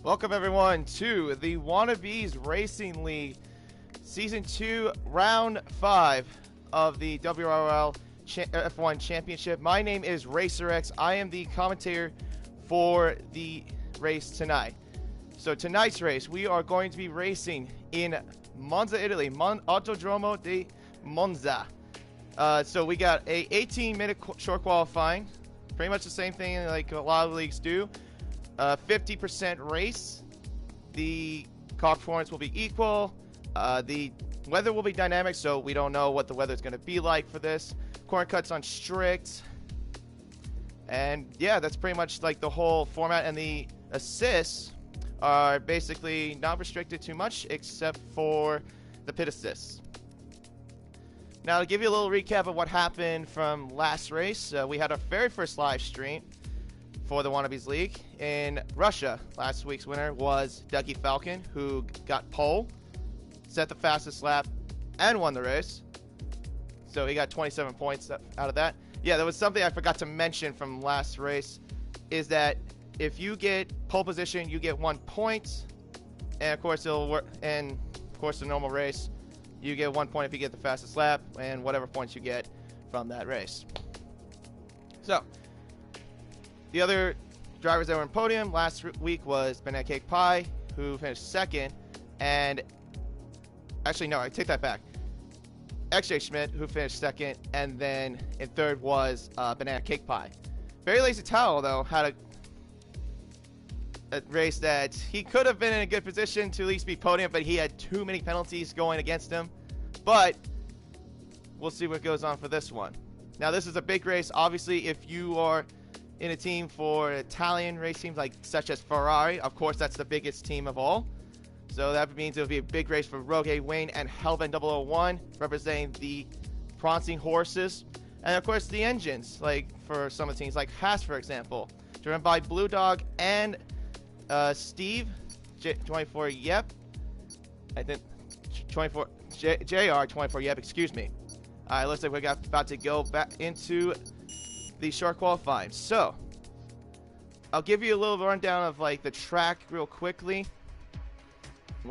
Welcome everyone to the Wannabes Racing League Season 2, Round 5 of the WRL F1 Championship. My name is RacerX. I am the commentator for the race tonight. So tonight's race, we are going to be racing in Monza, Italy, Autodromo di Monza. So we got a 18-minute short qualifying, pretty much the same thing like a lot of leagues do. 50% race. The car performance will be equal. The weather will be dynamic, so we don't know what the weather is going to be like for this. Corner cuts on strict. And yeah, that's pretty much like the whole format. And the assists are basically not restricted too much except for the pit assists. Now to give you a little recap of what happened from last race, we had our very first live stream for the Wannabes League in Russia. Last week's winner was Dougie Falcon, who got pole, set the fastest lap, and won the race. So he got 27 points out of that. Yeah, there was something I forgot to mention from last race, is that if you get pole position, you get 1 point, and of course it'll work. And of course, the normal race, you get 1 point if you get the fastest lap, and whatever points you get from that race. So the other drivers that were in podium last week was Banana Cake Pie, who finished second, and actually no, I take that back. XJ Schmidt, who finished second, and then in third was Banana Cake Pie. Very Lazy Towel, though, had a race that he could have been in a good position to at least be podium, but he had too many penalties going against him. But we'll see what goes on for this one. Now, this is a big race. Obviously, if you are in a team for Italian race teams such as Ferrari, of course, that's the biggest team of all. So that means it'll be a big race for Rogue Wayne and Hellvan 001, representing the prancing horses. And of course, the engines, like for some of the teams, like Haas, for example, driven by Blue Dog and Steve, 24 Yep. I think 24 JR 24 Yep, excuse me. Alright, looks like we're about to go back into the short qualifying. So I'll give you a little rundown of like the track real quickly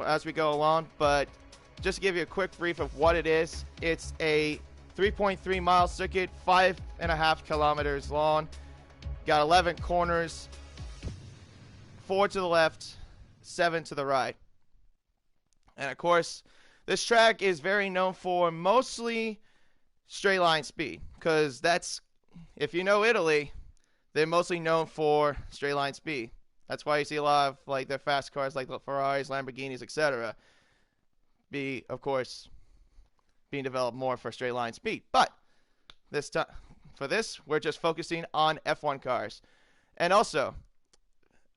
as we go along, but just to give you a quick brief of what it is, it's a 3.3 mile circuit, 5.5 kilometers long, got 11 corners, 4 to the left, 7 to the right. And of course, this track is very known for mostly straight line speed, because that's, if you know Italy, they're mostly known for straight line speed. That's why you see a lot of like their fast cars like the Ferraris, Lamborghinis, etc. Of course, being developed more for straight line speed. But this time, for this, we're just focusing on F1 cars. And also,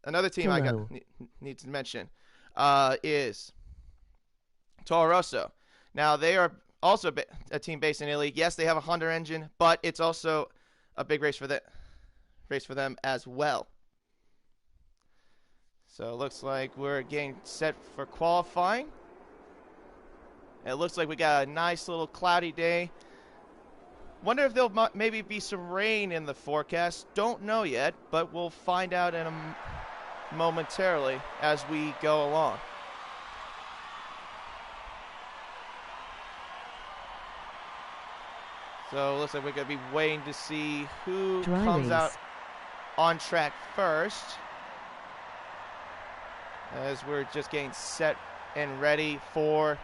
another team I need to mention is Toro Rosso. Now, they are also a team based in Italy. Yes, they have a Honda engine, but it's also a big race for them as well. So it looks like we're getting set for qualifying. It looks like we got a nice little cloudy day. Wonder if there'll maybe be some rain in the forecast. Don't know yet, but we'll find out in momentarily as we go along. So it looks like we're going to be waiting to see who comes out on track first, as we're just getting set and ready for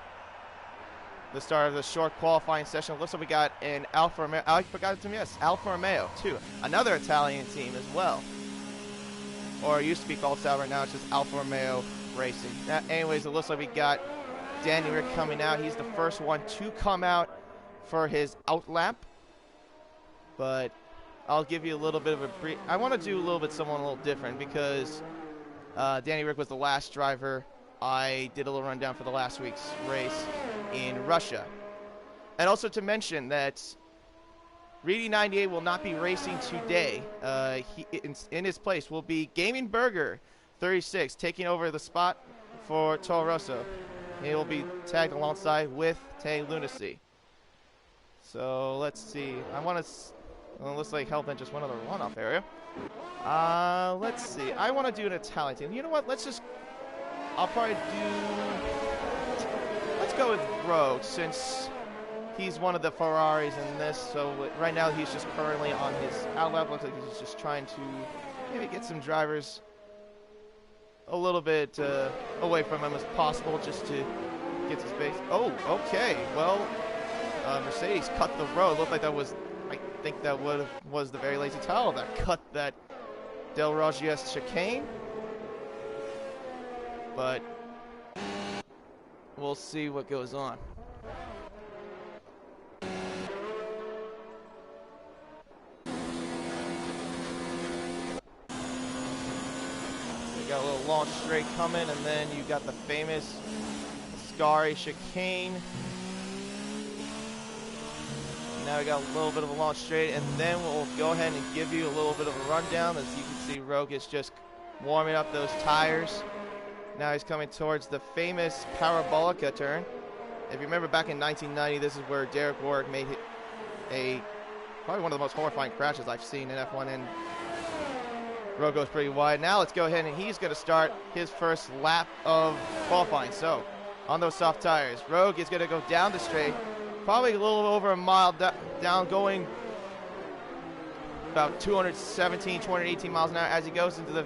the start of the short qualifying session. It looks like we got an Alfa Romeo. I forgot to yes, Alfa Romeo too, another Italian team as well, or it used to be called Sauber. Now it's just Alfa Romeo Racing. Now, anyways, it looks like we got Danny Rick coming out. He's the first one to come out for his out lap, but I'll give you a little bit of a brief. I want to do a little bit someone a little different, because Danny Rick was the last driver. I did a little rundown for the last week's race in Russia. And also to mention that Reedy 98 will not be racing today. In his place will be Gaming Burger 36 taking over the spot for Toro Rosso. He will be tagged alongside with Tay Lunacy. So let's see. I want to Well, it looks like Hellbent just went on the runoff area. Let's see. I want to do an Italian team. You know what? I'll probably let's go with Rogue, since he's one of the Ferraris in this. So right now he's just currently on his outlap. Looks like he's just trying to maybe get some drivers a little bit away from him as possible, just to get to space. Oh, okay. Well, Mercedes cut the road. Looked like that was, I think that was the very lazy towel that cut that Del Roggia's chicane. But we'll see what goes on. Got a little launch straight coming, and then you got the famous Ascari chicane. Now we got a little bit of a launch straight, and then we'll go ahead and give you a little bit of a rundown. As you can see, Rogue is just warming up those tires. Now he's coming towards the famous Parabolica turn. If you remember back in 1990, this is where Derek Warwick made probably one of the most horrifying crashes I've seen in F1, and Rogue goes pretty wide. Now let's go ahead, and he's going to start his first lap of qualifying. So on those soft tires, Rogue is going to go down the straight, probably a little over a mile down, going about 217, 218 miles an hour as he goes into the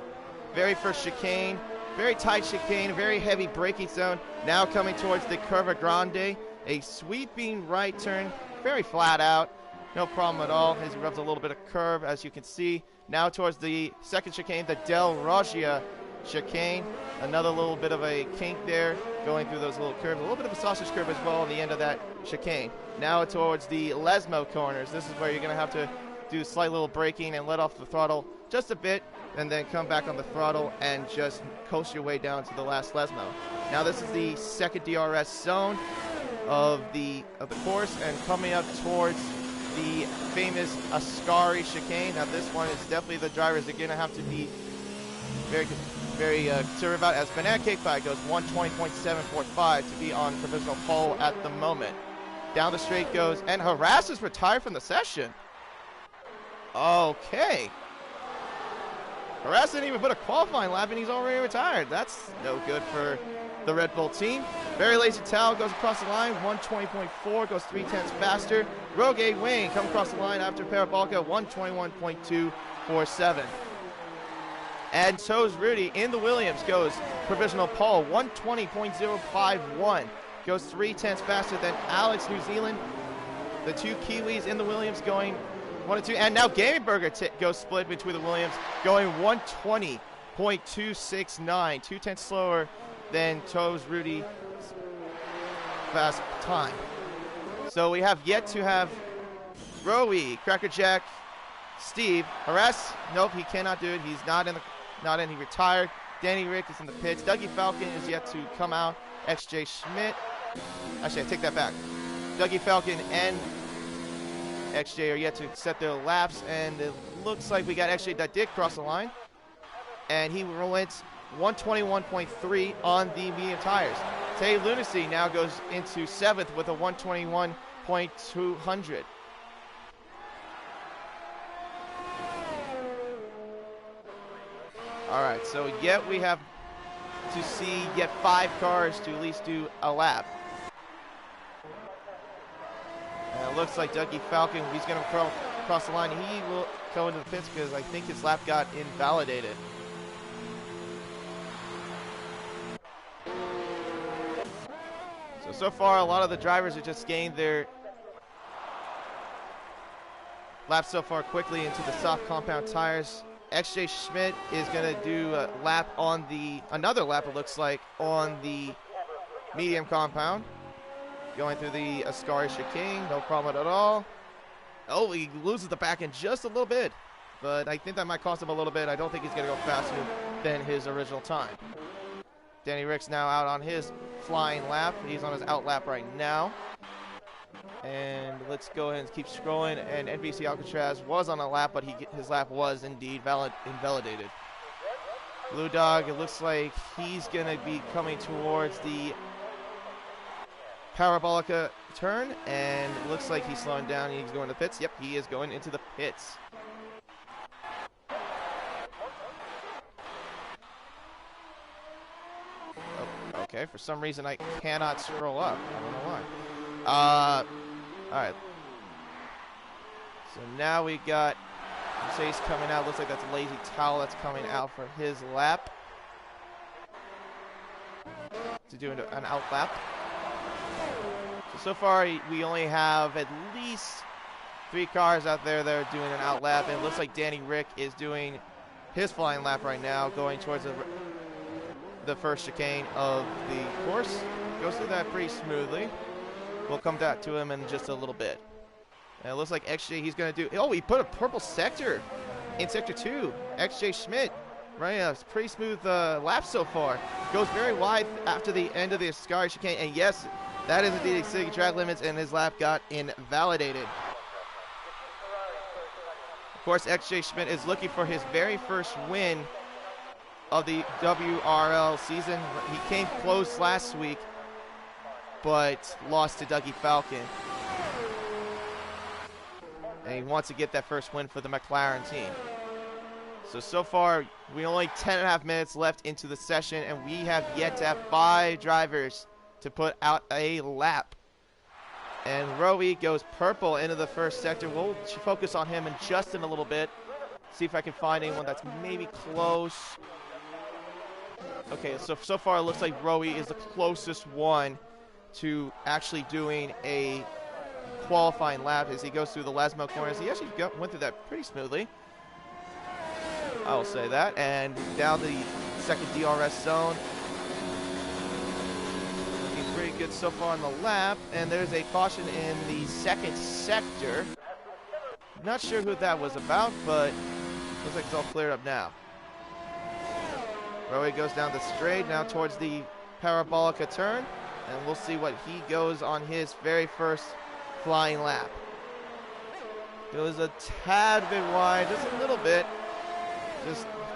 very first chicane. Very tight chicane, very heavy braking zone. Now coming towards the Curva Grande, a sweeping right turn, very flat out. No problem at all as he rubs a little bit of curve, as you can see. Now towards the second chicane, the Del Roggia chicane. Another little bit of a kink there, going through those little curves. A little bit of a sausage curve as well on the end of that chicane. Now towards the Lesmo corners. This is where you're going to have to do slight little braking and let off the throttle just a bit, and then come back on the throttle and just coast your way down to the last Lesmo. Now this is the second DRS zone of the course, and coming up towards the famous Ascari chicane. Now this one is definitely the drivers are going to have to be very conservative about, as Banana Cake Pie goes 120.745 to be on provisional pole at the moment. Down the straight goes, and Harass is retired from the session. Okay. Harass didn't even put a qualifying lap, and he's already retired. That's no good for the Red Bull team. Very lazy towel goes across the line, 120.4, goes 0.3 faster. Rogue Wayne come across the line after Parabolica, 121.247. And Toes Rudy in the Williams goes provisional pole, 120.051. Goes 0.3 faster than Alex New Zealand. The two Kiwis in the Williams going 1 and 2. And now Gaming Burger goes split between the Williams, going 120.269, 0.2 slower than Toes Rudy's fast time. So we have yet to have Rowie, Crackerjack, Steve, Harass. Nope, he cannot do it. He's not in. He retired. Danny Rick is in the pits. Dougie Falcon is yet to come out. XJ Schmidt. Actually, I take that back. Dougie Falcon and XJ are yet to set their laps, and it looks like we got XJ that did cross the line, and he went 121.3 on the medium tires. Tay Lunacy now goes into 7th with a 121.200. All right, so yet we have to see yet 5 cars to at least do a lap. And it looks like Dougie Falcon, he's going to cross the line. He will go into the pits because I think his lap got invalidated. So far, a lot of the drivers are just getting their laps so far quickly into the soft compound tires. XJ Schmidt is going to do a lap on another lap, it looks like, on the medium compound. Going through the Ascari chicane, no problem at all. Oh, he loses the back end just a little bit, but I think that might cost him a little bit. I don't think he's going to go faster than his original time. Danny Rick's now out on his flying lap. He's on his out lap right now. And let's go ahead and keep scrolling. And NBC Alcatraz was on a lap, but his lap was indeed invalidated. Blue Dog, it looks like he's going to be coming towards the Parabolica turn, and it looks like he's slowing down and he's going to the pits. Yep, he is going into the pits. Oh, okay, for some reason I cannot scroll up. I don't know why. Alright. So now we got Chase coming out. Looks like that's a Lazy Towel that's coming out for his lap. To do an out lap. So far, we only have at least 3 cars out there that are doing an out lap, and it looks like Danny Rick is doing his flying lap right now, going towards the first chicane of the course. Goes through that pretty smoothly. We'll come back to him in just a little bit. And it looks like XJ, he's going to do... Oh, he put a purple sector in Sector 2. XJ Schmidt, right? A pretty smooth lap so far. Goes very wide after the end of the Ascari chicane, and yes, that is indeed exceeding track limits, and his lap got invalidated. Of course, XJ Schmidt is looking for his very first win of the WRL season. He came close last week, but lost to Dougie Falcon. And he wants to get that first win for the McLaren team. So far, we only 10.5 minutes left into the session, and we have yet to have 5 drivers to put out a lap. And Rowie goes purple into the first sector. We'll focus on him in just in a little bit. See if I can find anyone that's maybe close. Okay, so far it looks like Rowie is the closest one to actually doing a qualifying lap as he goes through the Lasmo corners. He actually went through that pretty smoothly, I will say that. And down the second DRS zone. Looking pretty good so far on the lap. And there's a caution in the second sector. Not sure who that was about, but looks like it's all cleared up now. Rowie goes down the straight, now towards the Parabolica turn. And we'll see what he goes on his very first flying lap. Goes a tad bit wide, just a little bit,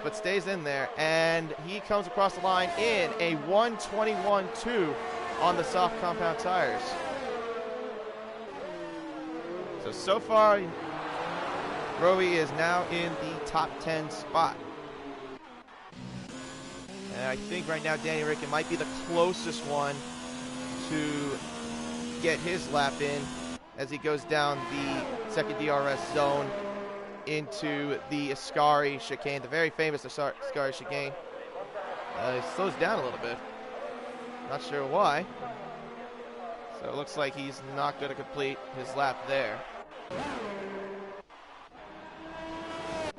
but stays in there. And he comes across the line in a 1:21.2 on the soft compound tires. So far, Rowie is now in the top 10 spot. And I think right now Danny Rickon might be the closest one to get his lap in as he goes down the second DRS zone into the Ascari chicane, the very famous Ascari chicane. He slows down a little bit. Not sure why. So it looks like he's not going to complete his lap there.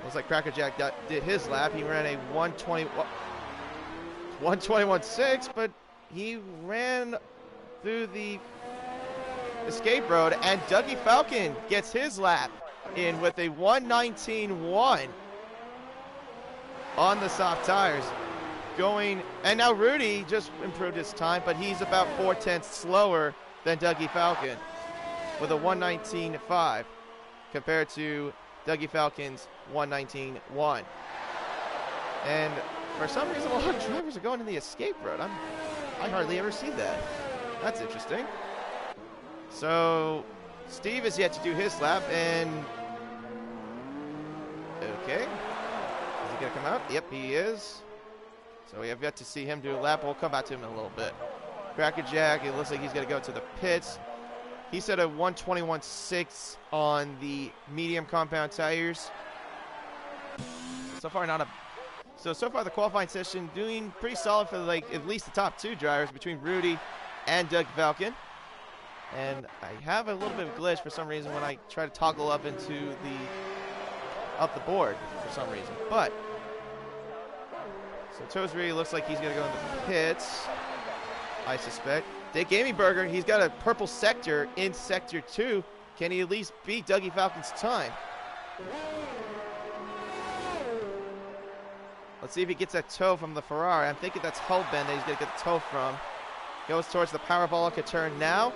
Looks like Crackerjack did his lap. He ran a 1:21.6, but he ran through the escape road, and Dougie Falcon gets his lap in with a 1:19.1 on the soft tires. And now Rudy just improved his time, but he's about 4/10 slower than Dougie Falcon with a 1:19.5 compared to Dougie Falcon's 1:19.1. And for some reason, a lot of drivers are going in the escape road. I hardly ever see that. That's interesting. So Steve is yet to do his lap, and okay, is he gonna come out? Yep, he is. So we have yet to see him do a lap. We'll come back to him in a little bit. Crackerjack, it looks like he's gonna go to the pits. He said a 1:21.6 on the medium compound tires. So far the qualifying session doing pretty solid for like at least the top 2 drivers between Rudy and Doug Falcon. And I have a little bit of a glitch for some reason when I try to toggle up the board for some reason. But so Tosri looks like he's gonna go in the pits, I suspect. Dave Gamingburger, he's got a purple sector in sector 2. Can he at least beat Dougie Falcon's time? Let's see if he gets that toe from the Ferrari. I'm thinking that's Hellbend that he's going to get the toe from. Goes towards the Parabolica turn now.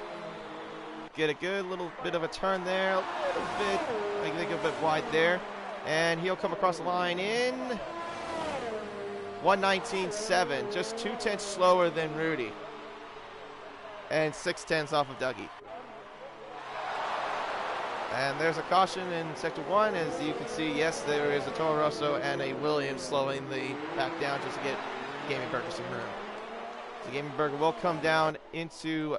Get a good little bit of a turn there. A little bit, I think a bit wide there. And he'll come across the line in 1:19.7. Just 2/10 slower than Rudy. And 6/10 off of Dougie. And there's a caution in Sector 1. As you can see, yes, there is a Toro Rosso and a Williams slowing the back down just to get Gaming Burger some room. So Gaming Burger will come down into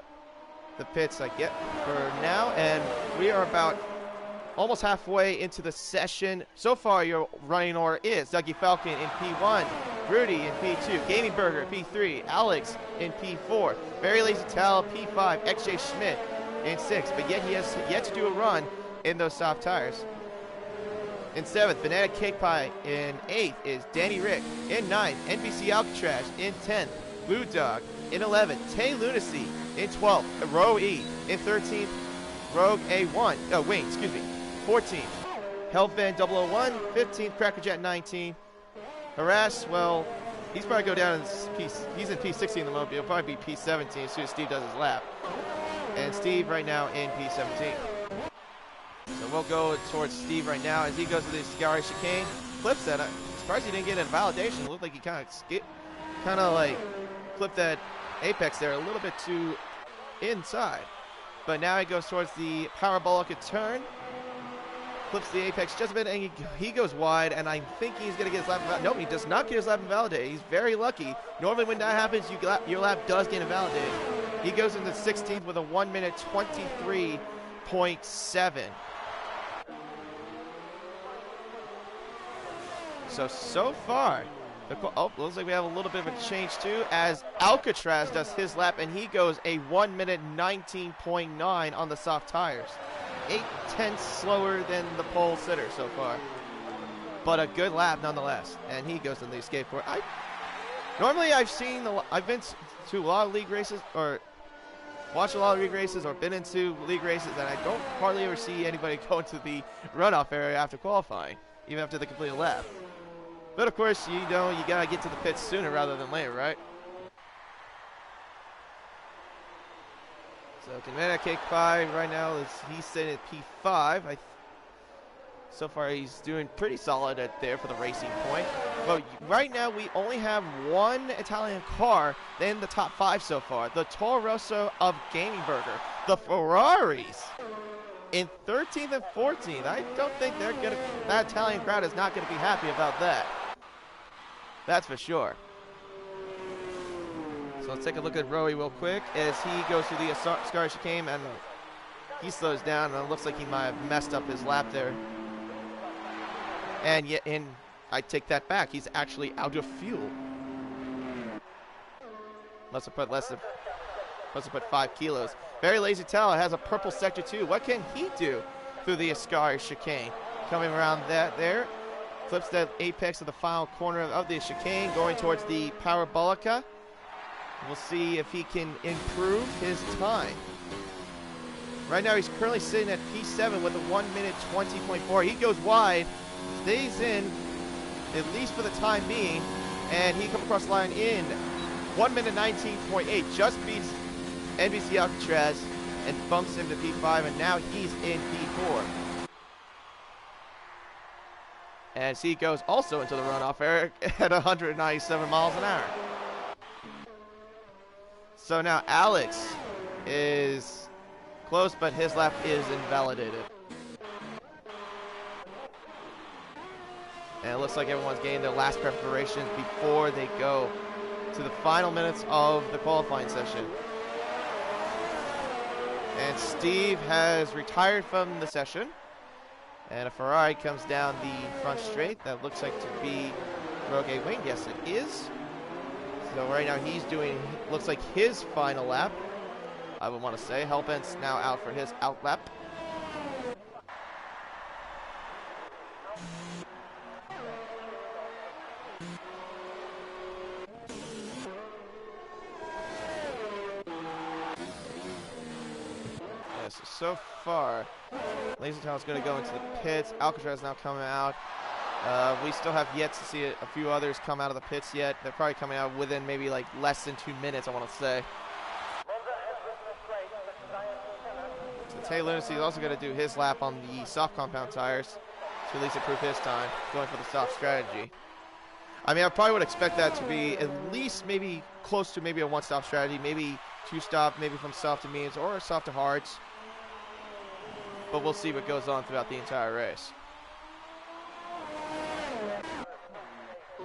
the pits, I get, for now. And we are about almost halfway into the session. So far, your running order is Dougie Falcon in P1, Rudy in P2, Gaming Burger P3, Alex in P4, Very Lazy Tal P5, XJ Schmidt in 6, but yet he has yet to do a run in those soft tires. In 7th, Banana Cake Pie. In 8th is Danny Rick. In 9th, NBC Alcatraz. In 10th, Blue Dog. In 11th, Tay Lunacy. In 12th, Row E. In 13th, Rogue A1. Oh, wait, excuse me. 14th, Hellbend 001. 15th, Crackerjet 19. Harass, well, he's probably go down in he's in P16 in the moment. He'll probably be P17 as soon as Steve does his lap. And Steve right now in P17. So we'll go towards Steve right now as he goes to the Scary Chicane. Flips that. I'm surprised he didn't get a validation. It looked like he kind of like clipped that apex there a little bit too inside. But now he goes towards the parabolic turn. Clips the apex just a bit, and he goes wide, and I'm thinking he's going to get his lap invalidated. No, he does not get his lap invalidated. He's very lucky. Normally when that happens, your lap does get invalidated. He goes into 16th with a 1 minute 23.7. So far, looks like we have a little bit of a change too, as Alcatraz does his lap, and he goes a 1 minute 19.9 on the soft tires. 8/10 slower than the pole sitter so far, but a good lap nonetheless. And he goes in the escape court. Normally I've been to a lot of league races, or watched a lot of league races, or been into league races, and I don't hardly ever see anybody go into the runoff area after qualifying, even after they complete a lap. But of course, you gotta get to the pits sooner rather than later, right? So Banana Cake Pie right now he's sitting at P5. So far he's doing pretty solid there for the racing point. But right now we only have one Italian car in the top 5 so far. The Toro Rosso of Gaming Burger. The Ferraris in 13th and 14th. I don't think that Italian crowd is not gonna be happy about that. That's for sure. So let's take a look at Rowie real quick as he goes through the Scar Chicane, and he slows down, and it looks like he might have messed up his lap there. And I take that back. He's actually out of fuel. Must have put 5 kilos. Very Lazy Tal has a purple sector too. What can he do through the Scar Chicane? Coming around that there. Flips that apex of the final corner of the chicane, going towards the Parabolica. We'll see if he can improve his time. Right now he's currently sitting at P7 with a 1 minute 20.4. He goes wide, stays in, at least for the time being, and he comes across the line in 1 minute 19.8. Just beats NBC Alcatraz and bumps him to P5, and now he's in P4. As he goes also into the runoff area at 197 miles an hour. So now Alex is close, but his lap is invalidated. And it looks like everyone's getting their last preparations before they go to the final minutes of the qualifying session. And Steve has retired from the session. And a Ferrari comes down the front straight. That looks like to be Rogue A-Wing. Yes, it is. So right now he's doing, looks like his final lap, I would want to say. Hellbent's now out for his out lap. Yes, so far, Lazy Tal's going to go into the pits. Alcatraz now coming out. We still have yet to see a few others come out of the pits yet. They're probably coming out within maybe like less than 2 minutes, I want to say. So Tay Lunacy is also going to do his lap on the soft compound tires to at least improve his time, going for the soft strategy. I mean, I probably would expect that to be at least maybe close to maybe a one-stop strategy, maybe two-stop, maybe from soft to mediums or soft to hards. but we'll see what goes on throughout the entire race. So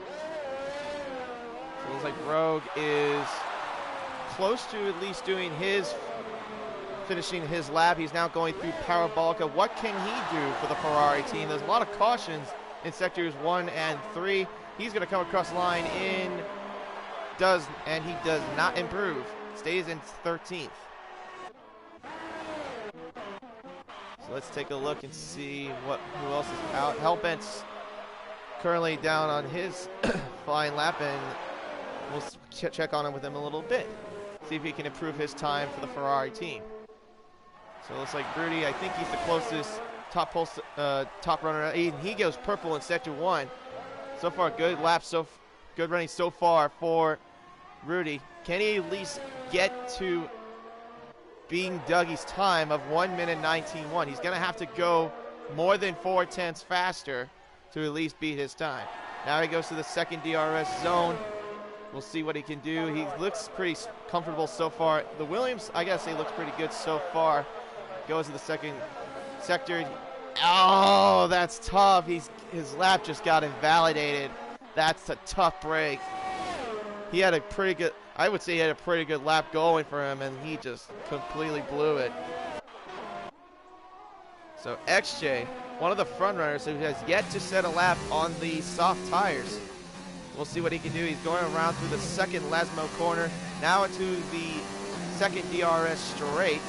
it looks like Rogue is close to at least finishing his lap. He's now going through Parabolica. What can he do for the Ferrari team? There's a lot of cautions in sectors 1 and 3. He's going to come across the line and he does not improve. Stays in 13th. So let's take a look and see who else is out. Hellbent's currently down on his flying lap, and we'll check on him with him a little bit. See if he can improve his time for the Ferrari team. So it looks like Rudy, I think he's the closest top runner. He goes purple in sector 1. So far, good lap, good running so far for Rudy. Can he at least get to being Dougie's time of 1 minute 19.1? He's going to have to go more than 4/10 faster to at least beat his time. Now he goes to the second DRS zone. We'll see what he can do. He looks pretty comfortable so far. The Williams, I gotta say, looks pretty good so far. Goes to the second sector. Oh, that's tough. His lap just got invalidated. That's a tough break. He had a pretty good, I would say he had a pretty good lap going for him, and he just completely blew it. So XJ, one of the front runners who has yet to set a lap on the soft tires. We'll see what he can do. He's going around through the second Lesmo corner, now into the second DRS straight.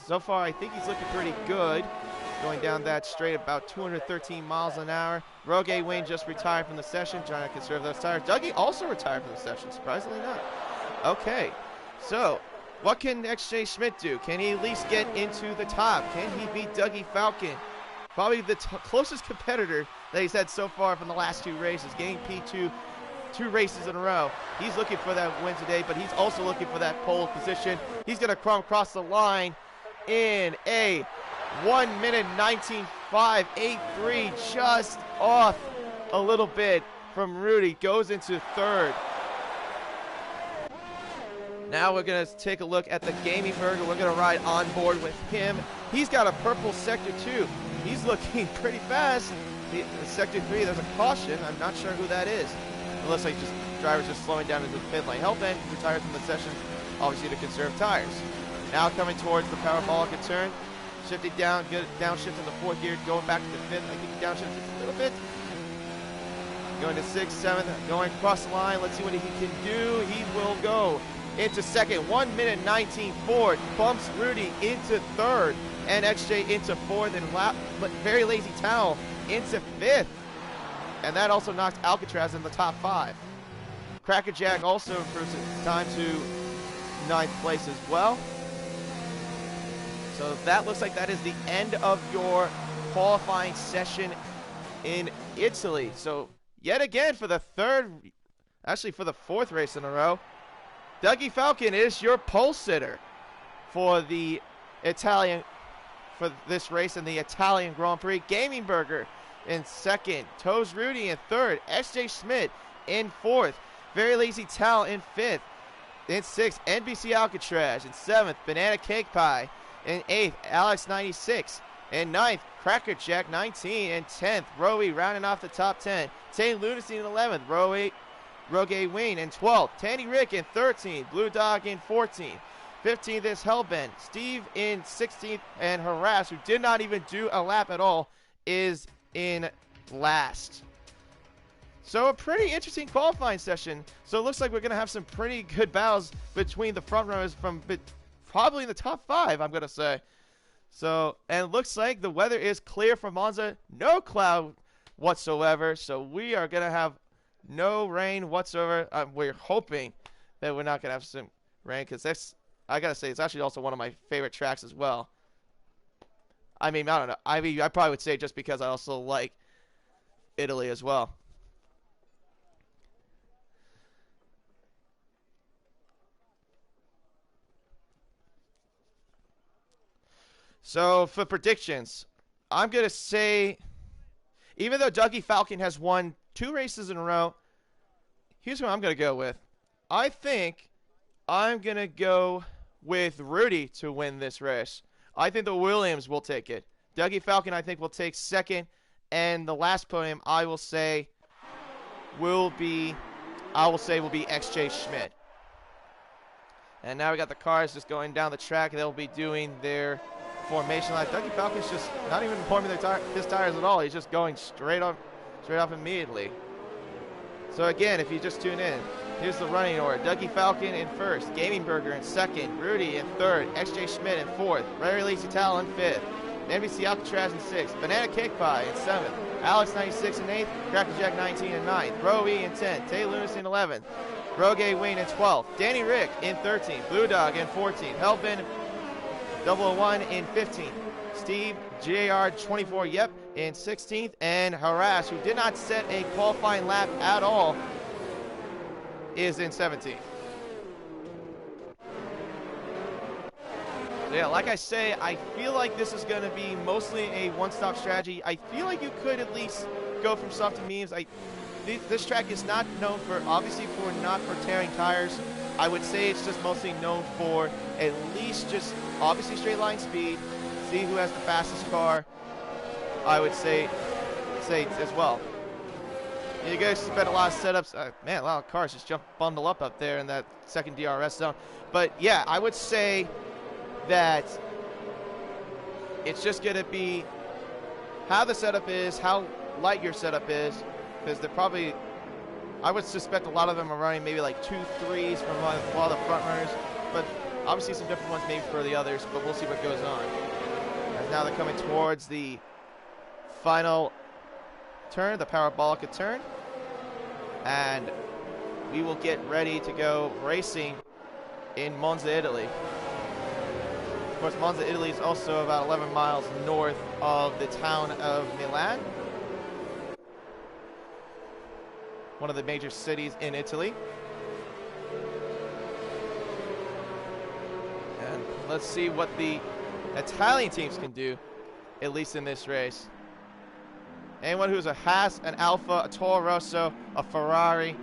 So far, I think he's looking pretty good. Going down that straight about 213 miles an hour. Rogue Wayne just retired from the session, trying to conserve those tires. Dougie also retired from the session, surprisingly not. Okay, so what can XJ Schmidt do? Can he at least get into the top? Can he beat Dougie Falcon? Probably the closest competitor that he's had so far from the last 2 races, getting P2 2 races in a row. He's looking for that win today, but he's also looking for that pole position. He's going to come across the line in a 1 minute 19.583, just off a little bit from Rudy. Goes into third. Now we're going to take a look at the Gaming Burger. We're going to ride on board with him. He's got a purple sector 2. He's looking pretty fast. The sector 3, there's a caution. I'm not sure who that is. It looks like drivers just slowing down into the pit lane. Hellbent retired from the session, obviously to conserve tires. Now coming towards the Parabolica turn. Shifting down, good downshift in the 4th gear, going back to the 5th. I think he downshifted a little bit. Going to 6th, 7th, going across the line. Let's see what he can do. He will go into second. 1 minute 19.4. Bumps Rudy into third. And XJ into 4th. And Very Lazy Towel into 5th. And that also knocked Alcatraz in the top 5. Crackerjack also improves his time to 9th place as well. So that looks like that is the end of your qualifying session in Italy. So yet again for the 4th race in a row, Dougie Falcon is your pole sitter for the this race in the Italian Grand Prix. Gaming Burger in 2nd, Toes Rudy in 3rd, SJ Schmidt in 4th, Very Lazy Towel in 5th, in 6th, NBC Alcatraz in 7th, Banana Cake Pie in 8th, Alex 96 in 9th, Crackerjack 19 and 10th, Rowie rounding off the top 10, St. Lunacy in 11th, Rogue Wayne in 12th, Tanny Rick in 13th, Blue Dog in 14th, 15th is Hellbent, Steve in 16th, and Harass, who did not even do a lap at all, is in last. So a pretty interesting qualifying session. So it looks like we're going to have some pretty good battles between the front runners from probably in the top 5, I'm going to say. So, and it looks like the weather is clear for Monza. No cloud whatsoever. So we are going to have no rain whatsoever. We're hoping that we're not going to have some rain, because that's, I got to say, it's actually also one of my favorite tracks as well. I mean, I don't know. I mean, I probably would say just because I also like Italy as well. So for predictions, I'm going to say, even though Dougie Falcon has won 2 races in a row, here's who I'm going to go with. I think I'm going to go with Rudy to win this race. I think the Williams will take it. Dougie Falcon, I think, will take second. And the last podium, I will say, will be XJ Schmidt. And now we got the cars just going down the track. They'll be doing their formation lap. Dougie Falcon's just not even warming his tires at all. He's just going straight off immediately. So again, if you just tune in, here's the running order. Dougie Falcon in first, Gaming Burger in second, Rudy in third, XJ Schmidt in fourth, Very Lazy Tal in fifth, NBC Alcatraz in sixth, Banana Cake Pie in seventh, Alex 96 in eighth, Cracker Jack 19 in ninth, Roe E in 10th, Tay Lunas in 11th, Rogue Wayne in 12th, Danny Rick in 13th, Blue Dog in 14th, Helvin 001 in 15th, Steve JR 24 in 16th, and Harass, who did not set a qualifying lap at all, is in 17th. So yeah, like I say, I feel like this is going to be mostly a one-stop strategy. I feel like you could at least go from soft to mediums. This track is not known for, obviously, not for tearing tires. I would say it's just mostly known for at least just, obviously, straight line speed. See who has the fastest car. I would say as well. You guys spent a lot of setups. Man, a lot of cars just bundle up there in that second DRS zone. But yeah, I would say that it's just going to be how the setup is, how light your setup is, because they're probably, I would suspect a lot of them are running maybe like 2 3s from a lot of the front runners, but obviously some different ones maybe for the others, but we'll see what goes on. As now they're coming towards the final turn, the Parabolica turn, and we will get ready to go racing in Monza, Italy. Of course, Monza, Italy is also about 11 miles north of the town of Milan, one of the major cities in Italy. And let's see what the Italian teams can do, at least in this race. Anyone who's a Haas, an Alfa, a Toro Rosso, a Ferrari,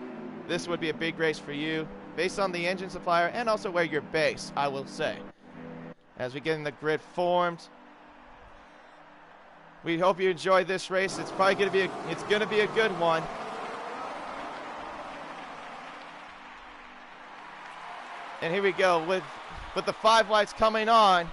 this would be a big race for you, based on the engine supplier and also where you're based, I will say. As we get in the grid formed, we hope you enjoy this race. It's probably going to be a good one. And here we go with the 5 lights coming on.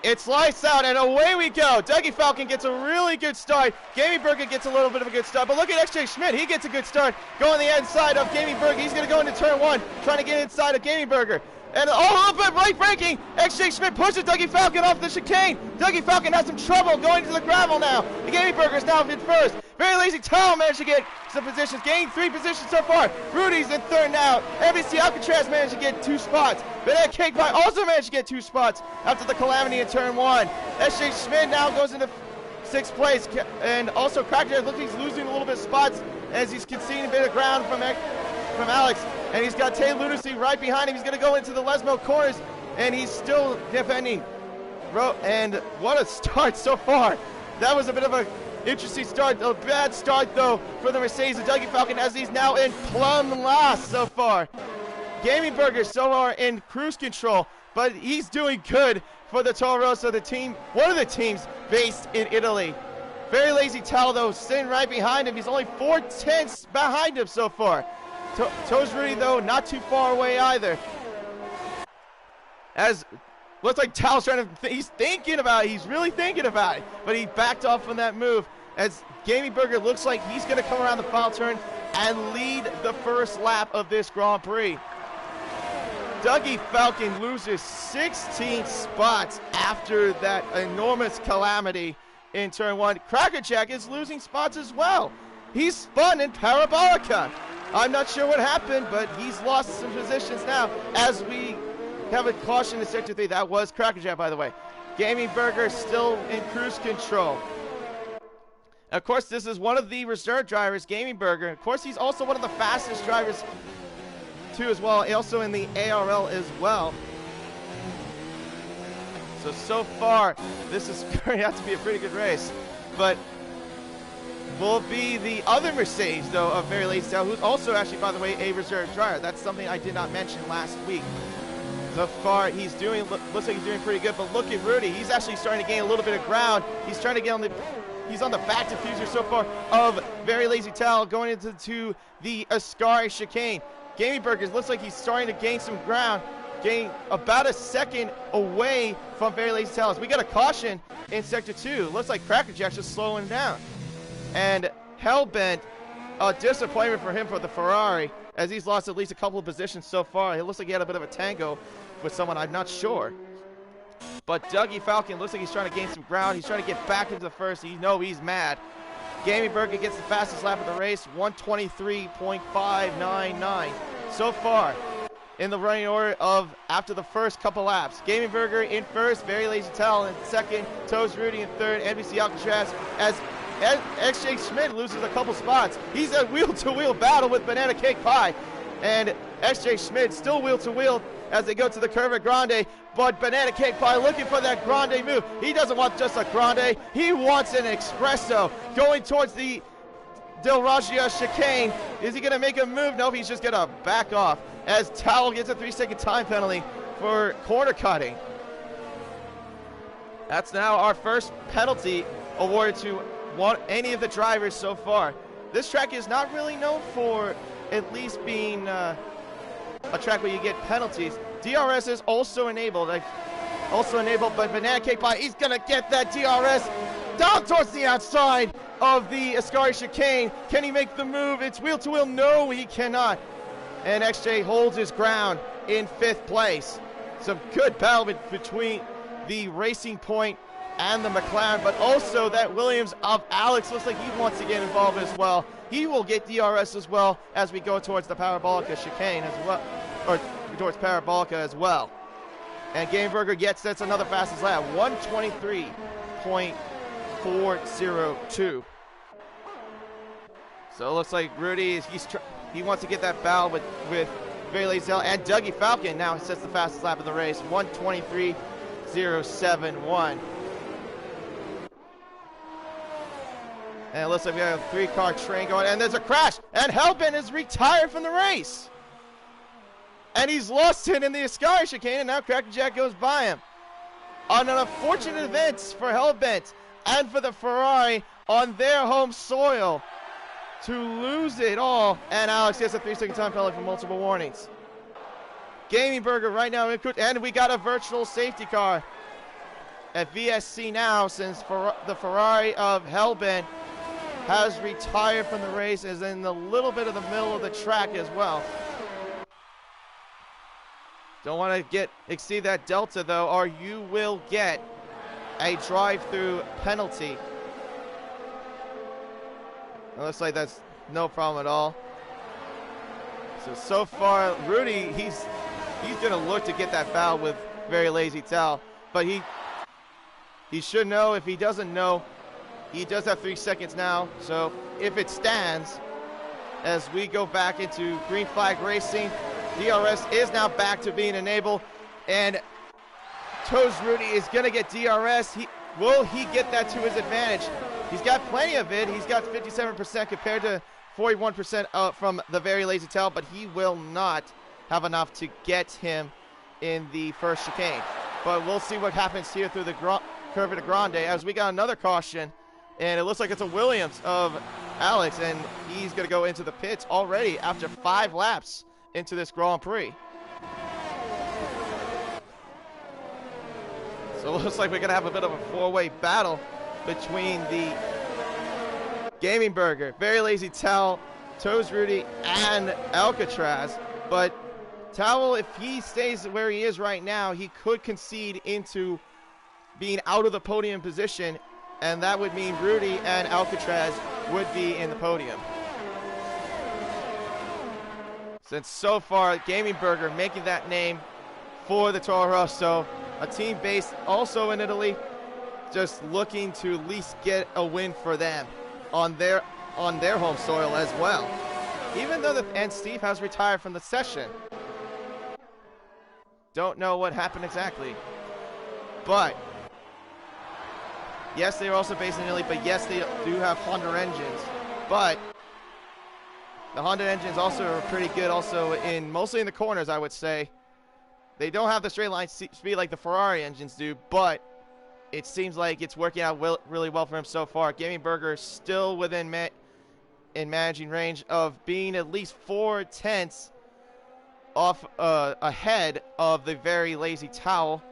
It's lights out, and away we go. Dougie Falcon gets a really good start. Gaming Burger gets a little bit of a good start, but look at XJ Schmidt. He gets a good start going the inside of Gaming Burger. He's going to go into turn 1, trying to get inside of Gaming Burger. And a little bit right braking. XJ Schmidt pushes Dougie Falcon off the chicane. Dougie Falcon has some trouble going into the gravel now. The Gaming Burger is now in first. Very Lazy Tal managed to get some positions, gained 3 positions so far. Rudy's in third now. NBC Alcatraz managed to get 2 spots. Banana Cake Pie also managed to get 2 spots after the calamity in turn 1. XJ Schmidt now goes into 6th place. And also Cracker looks like he's losing a little bit of spots as he's conceding a bit of ground from Alex. And he's got Tay Lunacy right behind him. He's going to go into the Lesmo corners, and he's still defending. And what a start so far. That was a bit of a interesting start. A bad start, though, for the Mercedes and Dougie Falcon, as he's now in plumb last so far. Gaming Burger so far in cruise control, but he's doing good for the Toro Rosso, the team, one of the teams based in Italy. Very Lazy Tal, though, sitting right behind him. He's only 4 tenths behind him so far. Toes Rudy, though, not too far away either. As looks like Tal's trying to, he's really thinking about it, but he backed off from that move as Gaming Burger looks like he's going to come around the final turn and lead the first lap of this Grand Prix. Dougie Falcon loses 16 spots after that enormous calamity in turn 1. Cracker Jack is losing spots as well. He's spun in Parabolica. I'm not sure what happened, but he's lost some positions now as we have a caution in Sector 3. That was Cracker Jack, by the way. Gaming Burger still in cruise control. Of course, this is one of the reserve drivers, Gaming Burger. Of course, he's also one of the fastest drivers, too, as well. Also in the ARL as well. So far, this is going to have to be a pretty good race. But will be the other Mercedes, though, of Very Lazy Tal, who's also actually, by the way, a reserve driver. That's something I did not mention last week. so far he's doing, looks like he's doing pretty good, but look at Rudy. He's actually starting to gain a little bit of ground. He's trying to get on the, he's on the back diffuser so far of Very Lazy Tal going into the Ascari chicane. Gaming Burgers looks like he's starting to gain some ground, gain about a second away from Very Lazy Tal. We got a caution in Sector 2. Looks like Cracker Jack's just slowing down. And Hellbent, a disappointment for him for the Ferrari, as he's lost at least a couple of positions so far. It looks like he had a bit of a tango with someone, I'm not sure. But Dougie Falcon looks like he's trying to gain some ground. He's trying to get back into the first. You know he's mad. Gaming Burger gets the fastest lap of the race, 1:23.599. So far, in the running order of after the first couple laps. Gaming Burger in first, Very Lazy Tal in second, Toes Rudy in third, NBC Alcatraz as XJ Schmidt loses a couple spots. He's a wheel-to-wheel battle with Banana Cake Pie. And XJ Schmidt still wheel-to-wheel as they go to the Curva Grande. But Banana Cake Pie looking for that Grande move. He doesn't want just a Grande. He wants an Espresso going towards the Del Raggio chicane. Is he going to make a move? Nope, he's just going to back off as Tal gets a 3-second time penalty for corner cutting. That's now our first penalty awarded to any of the drivers so far. This track is not really known for at least being a track where you get penalties. DRS is also enabled. But Banana Cake Pie, he's going to get that DRS down towards the outside of the Ascari chicane. Can he make the move? It's wheel-to-wheel. No, he cannot. And XJ holds his ground in 5th place. Some good battle between the Racing Point and the McLaren, but also that Williams of Alex looks like he wants to get involved as well. He will get DRS as well as we go towards the Parabolica chicane as well, or towards Parabolica as well. And Game Burger that's another fastest lap, 1:23.402. So it looks like Rudy he wants to get that battle with Very Lazy Tal, and Dougie Falcon now sets the fastest lap of the race, 1:23.071. And it looks like we have a 3-car train going, and there's a crash, and Hellbent is retired from the race. And he's lost it in the Ascari chicane, and now Cracker Jack goes by him. On an unfortunate event for Hellbent and for the Ferrari on their home soil to lose it all, and Alex gets a 3-second time penalty for multiple warnings. Gaming Burger right now, and we got a virtual safety car at VSC now since the Ferrari of Hellbent has retired from the race, is in a little bit of the middle of the track as well. Don't want to exceed that delta though, or you will get a drive-through penalty. It looks like that's no problem at all. So far, Rudy, he's going to look to get that foul with Very Lazy Tal, but he should know. If he doesn't know, he does have 3 seconds now. So if it stands, as we go back into green flag racing, DRS is now back to being enabled, and Toes Rudy is going to get DRS. Will he get that to his advantage? He's got plenty of it. He's got 57% compared to 41% from the Very Lazy Tal, but he will not have enough to get him in the first chicane. But we'll see what happens here through the Curva de Grande as we got another caution, and it looks like it's a Williams of Alex, and he's going to go into the pits already after 5 laps into this Grand Prix. So it looks like we're going to have a bit of a 4-way battle between the Gaming Burger, Very Lazy Tal, Toes Rudy, and Alcatraz. But Tal, if he stays where he is right now, he could concede into being out of the podium position, and that would mean Rudy and Alcatraz would be in the podium. Since so far, Gaming Burger making that name for the Toro Rosso, a team based also in Italy, just looking to at least get a win for them on their home soil as well. Even though and Steve has retired from the session. Don't know what happened exactly. But yes, they are also based in Italy, but yes, they do have Honda engines. But the Honda engines also are pretty good also mostly in the corners, I would say. They don't have the straight line speed like the Ferrari engines do, but it seems like it's working out really well for him so far. Gaming Burger still within in managing range of being at least 4/10 off ahead of the very lazy Towel.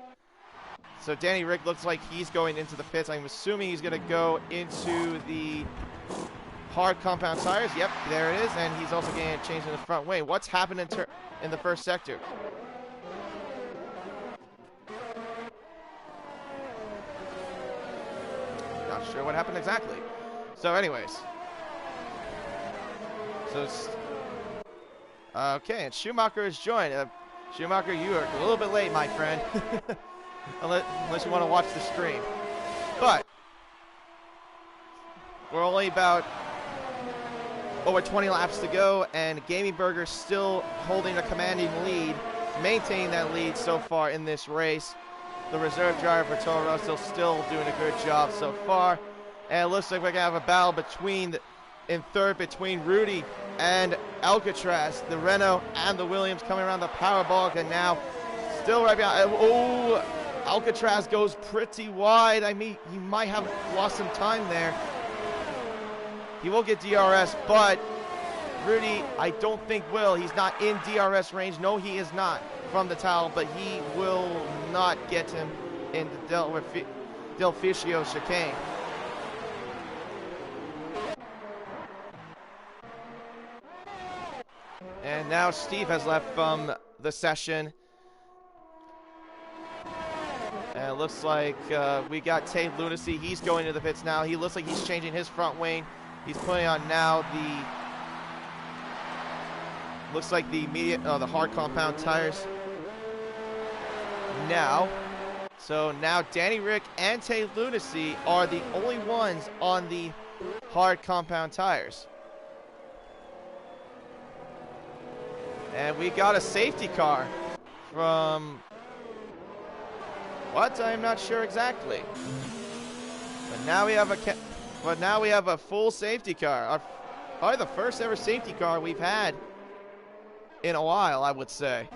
So Danny Rick looks like he's going into the pits. I'm assuming he's going to go into the hard compound tires. Yep, there it is. And he's also getting a change in the front wing. What's happened in the first sector? Not sure what happened exactly. So anyways. So it's... Okay, and Schumacher has joined. Schumacher, you are a little bit late, my friend. Unless you want to watch the stream. But we're only about over 20 laps to go, and Gaming Burger still holding a commanding lead, maintaining that lead so far in this race. The reserve driver for Toro Rosso still doing a good job so far. And it looks like we're going to have a battle in third between Rudy and Alcatraz, the Renault and the Williams coming around the Powerball, and now still right behind. Oh, Alcatraz goes pretty wide. I mean, he might have lost some time there. He will get DRS, but Rudy, I don't think will. He's not in DRS range. No, he is not from the Towel, but he will not get him in the Del Fischio chicane. And now Steve has left from the session. And it looks like we got Tate Lunacy. He's going to the pits now. He looks like he's changing his front wing. He's putting on now looks like the hard compound tires. Now, so now Danny Rick and Tate Lunacy are the only ones on the hard compound tires. And we got a safety car from what? I'm not sure exactly. But now we have a full safety car. Probably the first ever safety car we've had in a while, I would say.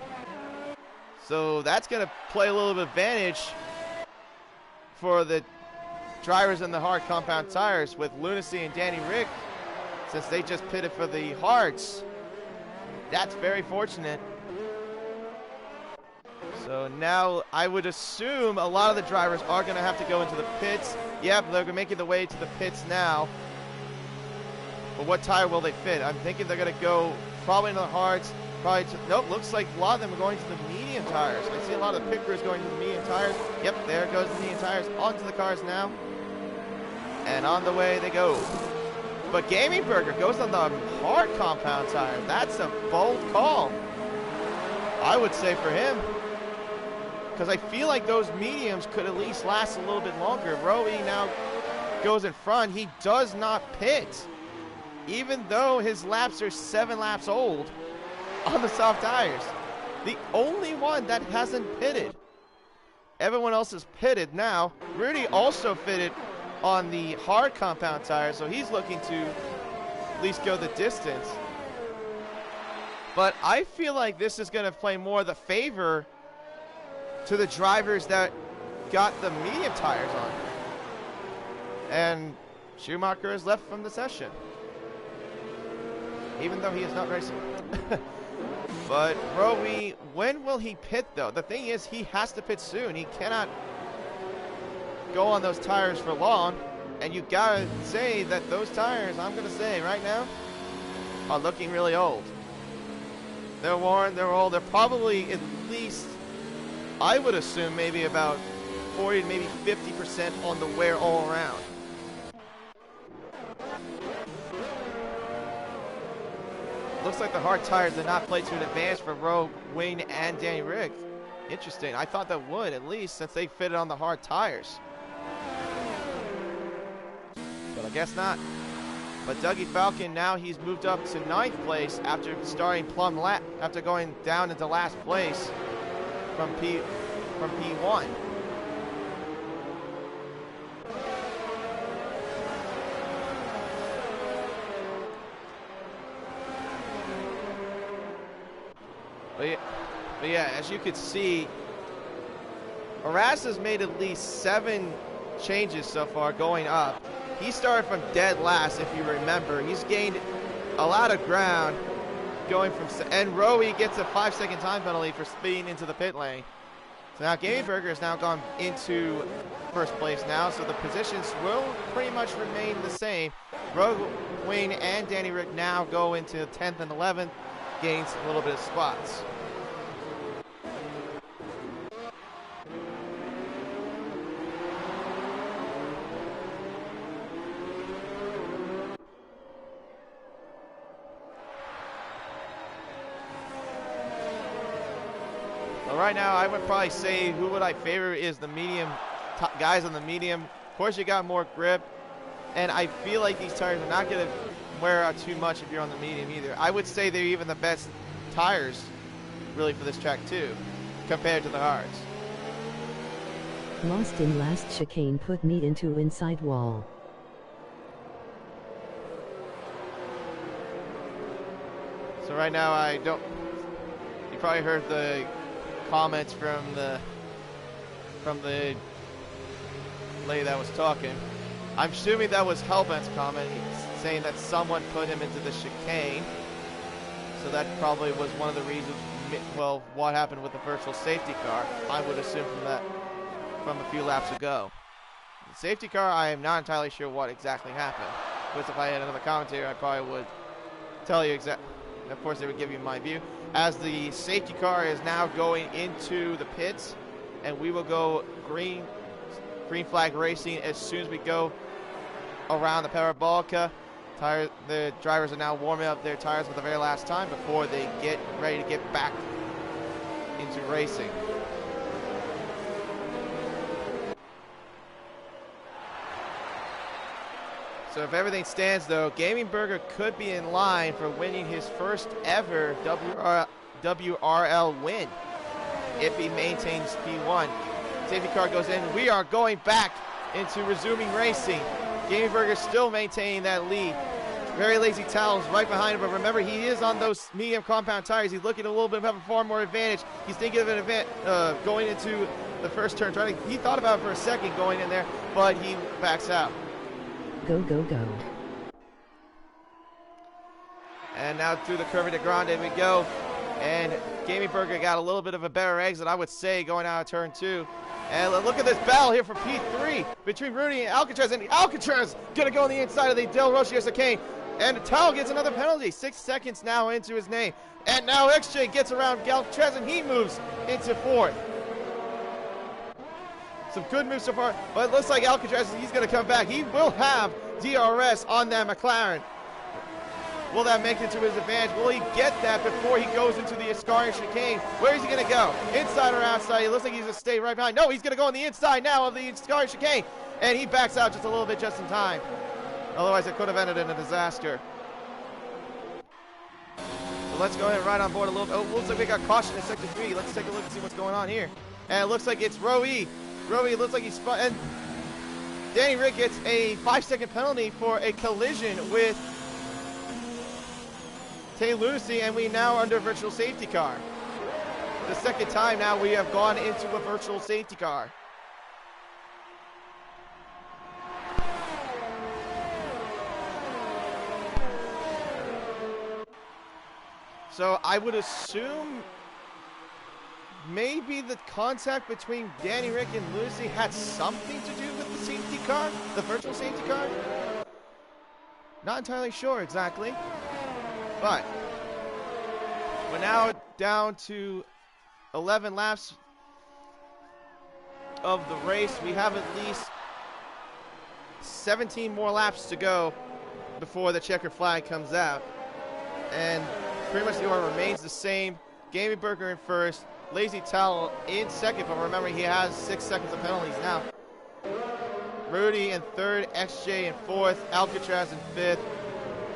So that's going to play a little bit of advantage for the drivers in the hard compound tires with Lunacy and Danny Rick, since they just pitted for the hards. That's very fortunate. So now I would assume a lot of the drivers are going to have to go into the pits. Yep, they're making the way to the pits now. But what tire will they fit? I'm thinking they're going to go probably into the hards. Nope, looks like a lot of them are going to the medium tires. I see a lot of the pit crews going to the medium tires. Yep, there goes the medium tires onto the cars now. And on the way they go. But Gaming Burger goes on the hard compound tire. That's a bold call, I would say, for him. Because I feel like those mediums could at least last a little bit longer. Roe now goes in front. He does not pit, even though his laps are 7 laps old on the soft tires. The only one that hasn't pitted. Everyone else is pitted now. Rudy also fitted on the hard compound tire, so he's looking to at least go the distance. But I feel like this is going to play more the favor to the drivers that got the medium tires on. And Schumacher is left from the session, even though he is not racing. But Rowie, when will he pit though? The thing is, he has to pit soon. He cannot go on those tires for long. And you gotta say that those tires, I'm gonna say right now, are looking really old. They're worn, they're old. They're probably at least, I would assume, maybe about 40 to maybe 50% on the wear all around. Looks like the hard tires did not play to an advantage for Roe, Wayne, and Danny Rick. Interesting. I thought that would, at least, since they fitted on the hard tires. But I guess not. But Dougie Falcon, now he's moved up to 9th place after starting plumb lap, after going down into last place from P1. But yeah, But yeah, as you could see, Arras has made at least 7 changes so far going up. He started from dead last, if you remember. He's gained a lot of ground going from, and Rowie gets a 5-second time penalty for speeding into the pit lane. So now Gamey Burger has now gone into first place now, so the positions will pretty much remain the same. Rogue Wayne and Danny Rick now go into 10th and 11th, gains a little bit of spots. Right now, I would probably say who would I favor is the medium, guys on the medium. Of course, you got more grip, and I feel like these tires are not going to wear out too much if you're on the medium either. I would say they're even the best tires, really, for this track too, compared to the hards. Lost in last chicane, put me into inside wall. So right now, you probably heard the comments from the lady that was talking. I'm assuming that was Hellbent's comment, saying that someone put him into the chicane. So that probably was one of the reasons, well, what happened with the virtual safety car, I would assume from a few laps ago. The safety car, I am not entirely sure what exactly happened. Because if I had another commentator, I probably would tell you exactly. Of course, they would give you my view. As the safety car is now going into the pits, and we will go green flag racing as soon as we go around the Parabolica. The drivers are now warming up their tires for the very last time before they get ready to get back into racing. So if everything stands, though, Gaming Burger could be in line for winning his first ever WRL win if he maintains P1. Safety car goes in. We are going back into resuming racing. Gaming Burger still maintaining that lead. Very Lazy Towels right behind him, but remember, he is on those medium compound tires. He's looking a little bit of a far more advantage. He's thinking of an event going into the first turn. He thought about it for a second going in there, but he backs out. Go, go, go. And now through the Curva de Grande we go. And Gaming Burger got a little bit of a better exit, I would say, going out of turn 2. And look at this battle here for P3 between Rudy and Alcatraz. And Alcatraz going to go on the inside of the Del Rocio chicane. And Tao gets another penalty. 6 seconds now into his name. And now XJ gets around Alcatraz and he moves into 4th. Some good moves so far, but it looks like Alcatraz, he's going to come back. He will have DRS on that McLaren. Will that make it to his advantage? Will he get that before he goes into the Ascari chicane? Where is he going to go? Inside or outside? It looks like he's going to stay right behind. No, he's going to go on the inside now of the Ascari chicane. And he backs out just a little bit just in time. Otherwise, it could have ended in a disaster. So let's go ahead and ride on board a little bit. Oh, looks like we got caution in Sector 3. Let's take a look and see what's going on here. And it looks like it's Rowie. Rowie looks like he's spun, and Danny Rick gets a 5-second penalty for a collision with Tay Lucy, and we now under virtual safety car. The second time now we have gone into a virtual safety car. So I would assume maybe the contact between Danny Rick and Lucy had something to do with the safety car, the virtual safety car. Not entirely sure exactly, but we're now down to 11 laps of the race. We have at least 17 more laps to go before the checker flag comes out, and pretty much the order remains the same. Gaming Burger in first, Lazy Towel in second, but remember he has 6 seconds of penalties now. Rudy in third, XJ in fourth, Alcatraz in fifth,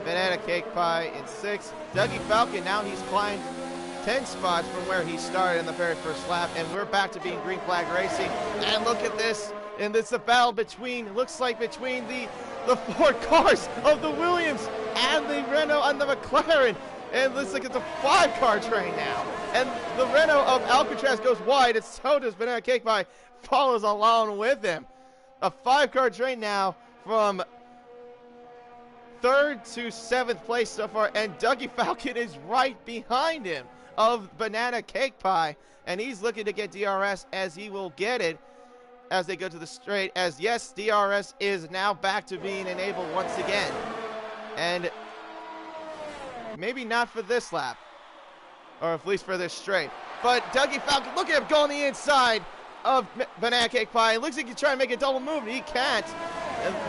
Banana Cake Pie in sixth. Dougie Falcon, now he's climbed 10 spots from where he started in the very first lap, and we're back to being green flag racing. And look at this, and it's a battle between, looks like between the four cars of the Williams and the Renault and the McLaren. And it looks like it's a 5-car train now. And the Renault of Alcatraz goes wide, and so does Banana Cake Pie, follows along with him. A 5-car train now from 3rd to 7th place so far, and Dougie Falcon is right behind him of Banana Cake Pie, and he's looking to get DRS as he will get it as they go to the straight, as yes, DRS is now back to being enabled once again. And maybe not for this lap, or at least for this straight. But Dougie Falcon, look at him going the inside of Banana Cake Pie. It looks like he's trying to make a double move, and he can't.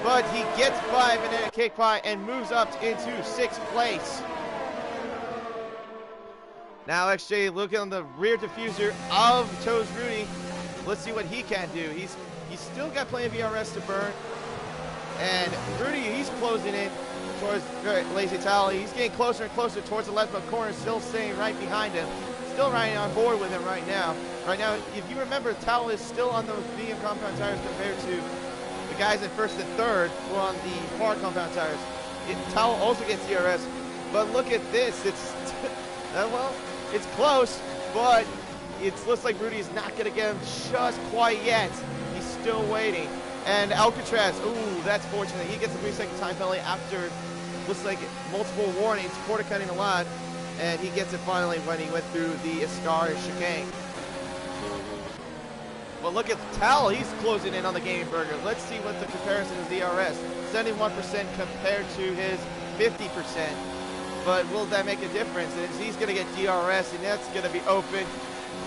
But he gets by Banana Cake Pie and moves up into 6th place. Now XJ looking on the rear diffuser of Toes Rudy. Let's see what he can do. He's still got plenty of ERS to burn. And Rudy, he's closing in towards Lazy Towel. He's getting closer and closer towards the left corner, still staying right behind him. Still riding on board with him right now. Right now, if you remember, Towel is still on those medium compound tires compared to the guys in 1st and 3rd who are on the hard compound tires. Towel also gets DRS, but look at this. It's well, it's close, but it looks like Rudy is not going to get him just quite yet. He's still waiting. And Alcatraz, ooh, that's fortunate. He gets a 3-second time penalty after, looks like multiple warnings, quarter cutting a lot, and he gets it finally when he went through the Escar chicane. But look at Tal, he's closing in on the Gaming Burger. Let's see what the comparison is DRS. 71% compared to his 50%. But will that make a difference? He's going to get DRS, and that's going to be open.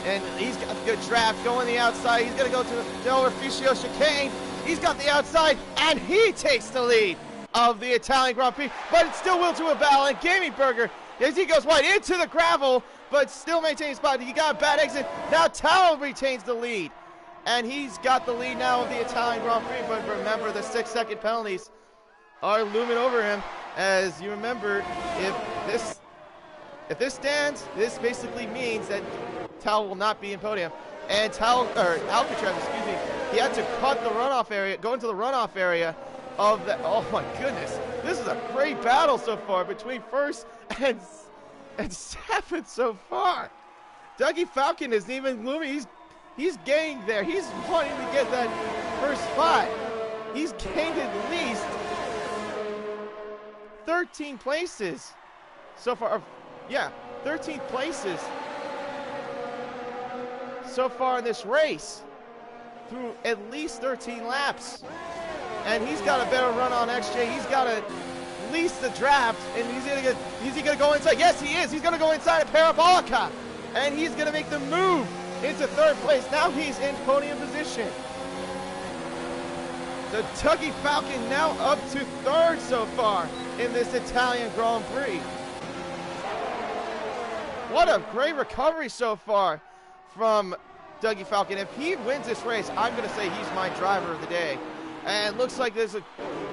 And he's got a good draft going the outside. He's going to go to the Orificio chicane. He's got the outside, and he takes the lead of the Italian Grand Prix. But it's still will to a battle, and Gaming Burger, as he goes wide into the gravel, but still maintains spot. He got a bad exit. Now Tal retains the lead. And he's got the lead now of the Italian Grand Prix. But remember, the 6-second penalties are looming over him. As you remember, if this stands, this basically means that Tal will not be in podium. And Alcatraz, excuse me, he had to cut the runoff area, go into the runoff area of the, oh my goodness. This is a great battle so far between 1st and 7th so far. Dougie Falcon isn't even looming. He's gained there. He's wanting to get that first spot. He's gained at least 13 places so far. Yeah, 13 places so far in this race through at least 13 laps. And he's got a better run on XJ. He's got at least the draft, and is he gonna go inside? Yes, he is. He's gonna go inside a Parabolica, and he's gonna make the move into 3rd place. Now he's in podium position. The Dougie Falcon now up to 3rd so far in this Italian Grand Prix. What a great recovery so far from Dougie Falcon. If he wins this race, I'm going to say he's my driver of the day. And it looks like there's a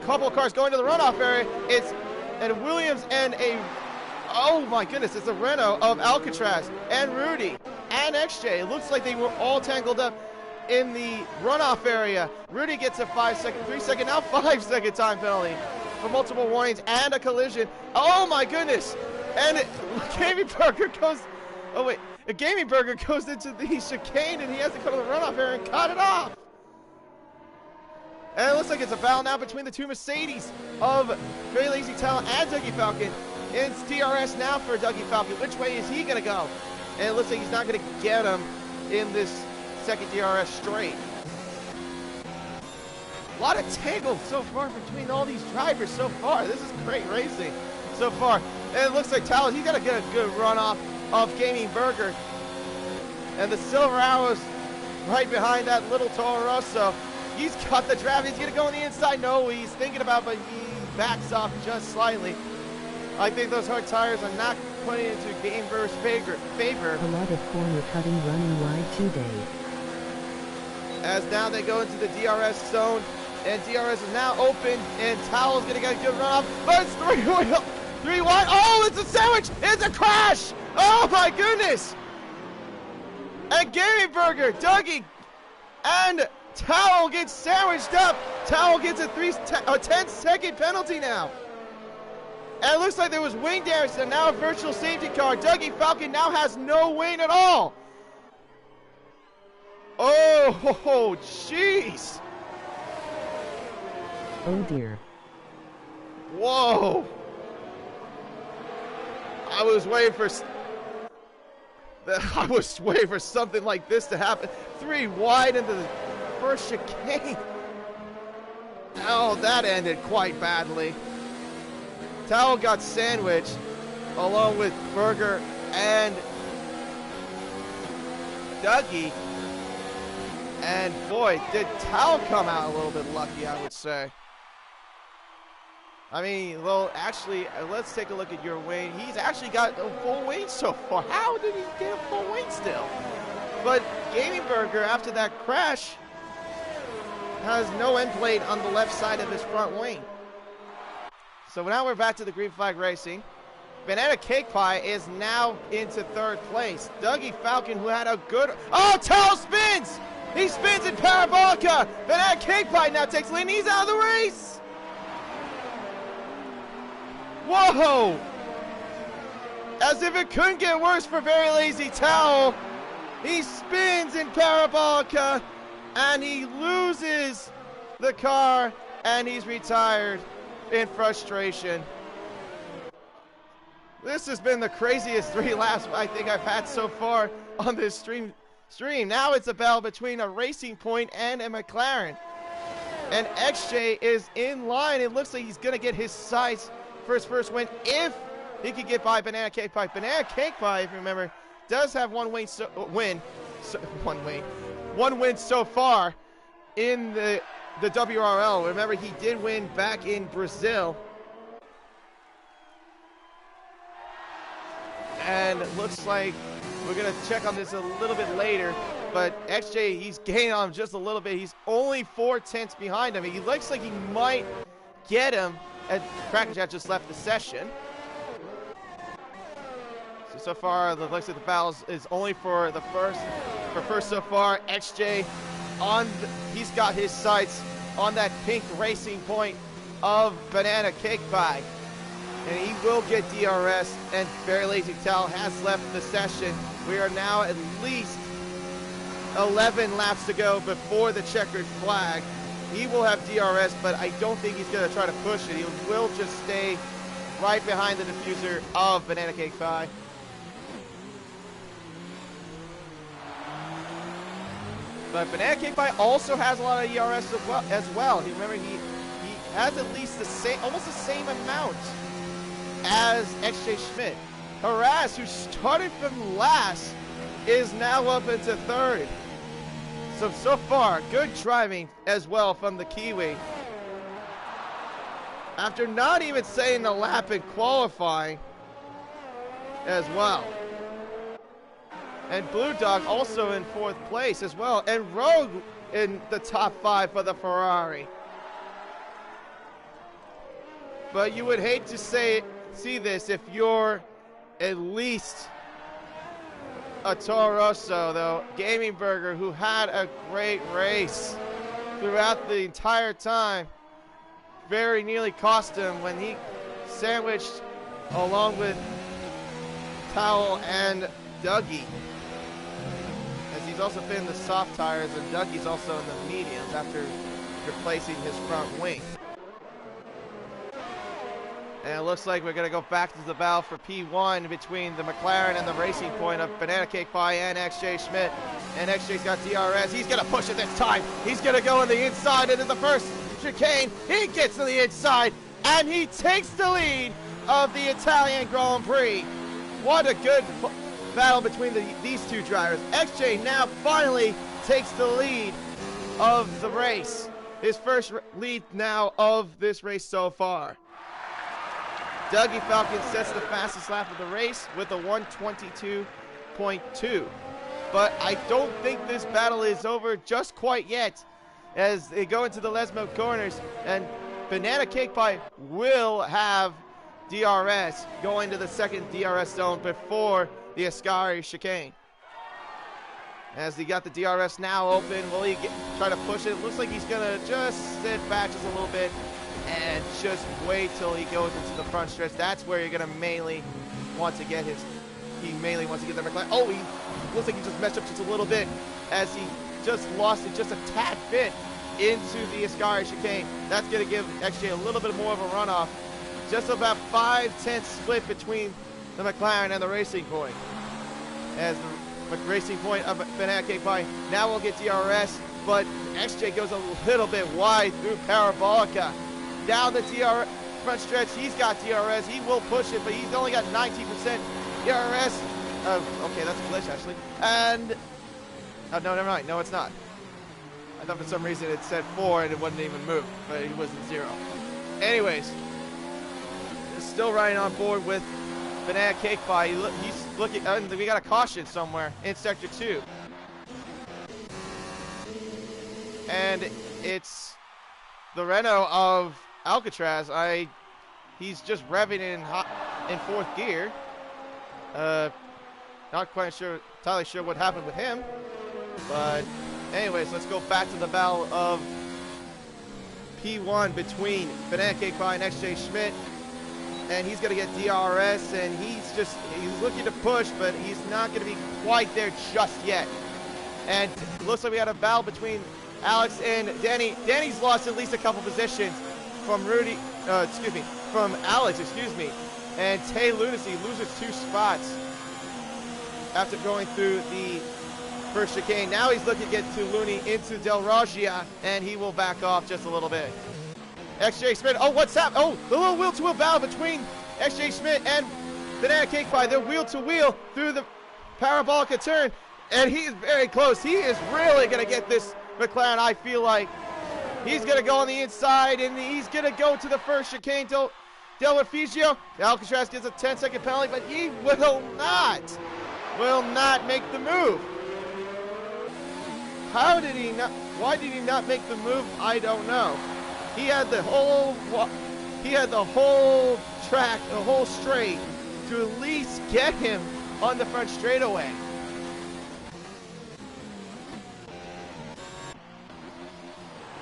couple of cars going to the runoff area. It's a Williams and a, oh my goodness, it's a Renault of Alcatraz and Rudy and XJ. It looks like they were all tangled up in the runoff area. Rudy gets a 3-second, now 5-second time penalty for multiple warnings and a collision. Oh my goodness. And Gaming Burger goes, oh wait, a Gaming Burger goes into the chicane, and he has to come to the runoff area and cut it off. And it looks like it's a battle now between the two Mercedes of Very Lazy Talent and Dougie Falcon. It's DRS now for Dougie Falcon. Which way is he going to go? And it looks like he's not going to get him in this second DRS straight. A lot of tangle so far between all these drivers so far. This is great racing so far. And it looks like Talos, he's got to get a good run off of Gaming Burger. And the Silver Arrows right behind that little Toro Rosso. He's got the draft. He's going to go on the inside. No, he's thinking about, but he backs off just slightly. I think those hard tires are not putting into Gaming Burger's favor. A lot of corner cutting running wide today. As now they go into the DRS zone, and DRS is now open, and Towel's going to get a good run off, but it's 3 wide. Oh, it's a sandwich. It's a crash. Oh, my goodness. And Gaming Burger, Dougie, and Towel gets sandwiched up. Towel gets a 10-second penalty now. And it looks like there was wing damage, and now a virtual safety car. Dougie Falcon now has no wing at all. Oh, jeez. Oh dear. Whoa. I was waiting for something like this to happen. 3 wide into the first chicane. Oh, that ended quite badly. Towel got sandwiched along with Berger and Dougie. And boy, did Towel come out a little bit lucky, I would say. I mean, well, actually, let's take a look at your wing. He's actually got a full wing so far. How did he get a full wing still? But Gaming Burger, after that crash, has no end plate on the left side of his front wing. So now we're back to the green flag racing. Banana Cake Pie is now into 3rd place. Dougie Falcon, who had a good... Oh, Towel spins! He spins in Parabolica! Banana Cake Pie now takes lead, and he's out of the race! Whoa! As if it couldn't get worse for Very Lazy Towel. He spins in Parabolica, and he loses the car, and he's retired in frustration. This has been the craziest 3 laps I think I've had so far on this stream. Now it's a battle between a Racing Point and a McLaren. And XJ is in line. It looks like he's going to get his sights for his first win if he could get by Banana Cake Pie. Banana Cake Pie, if you remember, does have one win so far in the WRL. Remember, he did win back in Brazil. And it looks like we're going to check on this a little bit later. But XJ, he's gained on him just a little bit. He's only 4 tenths behind him. He looks like he might get him. And Crackerjack just left the session. So far, the looks of the battles is only for the first. For first so far, XJ he's got his sights on that pink Racing Point of Banana Cake Pie. And he will get DRS, and Very Lazy Towel has left the session. We are now at least 11 laps to go before the checkered flag. He will have DRS, but I don't think he's going to try to push it. He will just stay right behind the diffuser of Banana Cake Pie. But Banana Cake Pie also has a lot of ERS as well. Remember, he has at least almost the same amount as XJ Schmidt. Harass, who started from last, is now up into 3rd. So far, good driving as well from the Kiwi. After not even saying the lap in qualifying as well. And Blue Dog also in 4th place as well. And Rogue in the top 5 for the Ferrari. But you would hate to see this if you're at least a Toro Rosso, though. Gaming Burger, who had a great race throughout the entire time, very nearly cost him when he sandwiched along with Towel and Dougie. As he's also been in the soft tires, and Dougie's also in the mediums after replacing his front wing. And it looks like we're going to go back to the battle for P1 between the McLaren and the Racing Point of Banana Cake Pie and XJ Schmidt. And XJ's got DRS. He's going to push it this time. He's going to go on the inside into the first chicane. He gets to the inside, and he takes the lead of the Italian Grand Prix. What a good battle between these two drivers. XJ now finally takes the lead of the race. His first lead now of this race so far. Dougie Falcon sets the fastest lap of the race with a 1:22.2. But I don't think this battle is over just quite yet as they go into the Lesmo corners, and Banana Cake Pie will have DRS going to the second DRS zone before the Ascari chicane. As he got the DRS now open, will he try to push it? It looks like he's going to just sit back just a little bit And just wait till he goes into the front stretch. That's where you're going to mainly want to get his, he mainly wants to get the McLaren. Oh, he looks like he just messed up just a little bit as he just lost it just a tad bit into the Ascari chicane. That's going to give XJ a little bit more of a runoff. Just about 5/10 split between the McLaren and the Racing Point. As the Racing Point of Banana Cake Pie now will get DRS, but XJ goes a little bit wide through Parabolica. Down the front stretch, he's got DRS. He will push it, but he's only got 19% DRS. Okay, that's a glitch, actually. And, oh, no, never mind. No, it's not. I thought for some reason it said 4 and it wouldn't even move, but it was in 0. Anyways, still riding on board with Banana Cake Pie. He's looking, and we got a caution somewhere in Sector 2. And it's the Renault of Alcatraz. He's just revving in 4th gear. Not quite sure, entirely sure what happened with him. But anyways, let's go back to the battle of P1 between Banana Cake Pie and XJ Schmidt. And he's going to get DRS, and he's looking to push, but he's not going to be quite there just yet. And it looks like we had a battle between Alex and Danny. Danny's lost at least a couple positions from Alex, and Tay Lunacy loses 2 spots after going through the first chicane. Now he's looking to get to Looney into Del Raggia, and he will back off just a little bit. XJ Schmidt, oh, what's up? Oh, the little wheel-to-wheel battle between XJ Schmidt and Banana Cake Pie. They're wheel-to-wheel through the Parabolica turn, and he's very close. He is really going to get this McLaren, I feel like. He's going to go on the inside, and he's going to go to the first chicane. Del Refugio. Alcatraz gets a 10-second penalty, but he will not make the move. How did he not? Why did he not make the move? I don't know. He had the whole track, the whole straight, to at least get him on the front straightaway.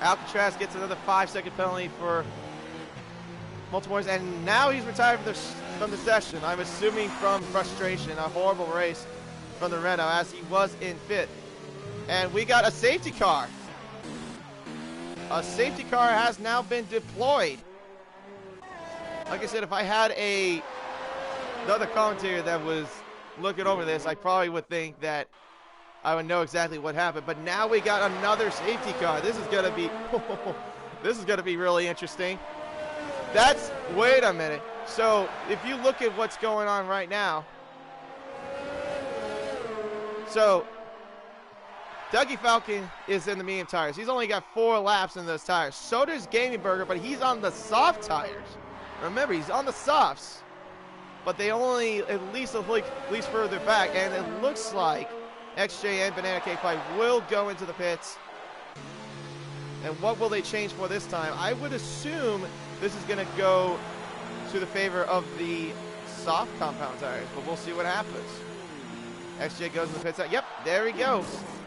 Alcatraz gets another 5-second penalty for multiple points, and now he's retired from the session. I'm assuming from frustration. A horrible race from the Renault as he was in 5th. And we got a safety car. A safety car has now been deployed. Like I said, if I had another commentator that was looking over this, I probably would think that I would know exactly what happened. But now we got another safety car. This is gonna be really interesting. Wait a minute. So if you look at what's going on right now, so Dougie Falcon is in the medium tires. He's only got 4 laps in those tires. So does Gaming Burger, but he's on the soft tires. Remember, he's on the softs, but they only at least further back, and it looks like XJ and Banana Cake Pie will go into the pits. And what will they change for this time? I would assume this is going to go to the favor of the soft compound tires, but we'll see what happens. XJ goes in the pits. Yep, there he goes.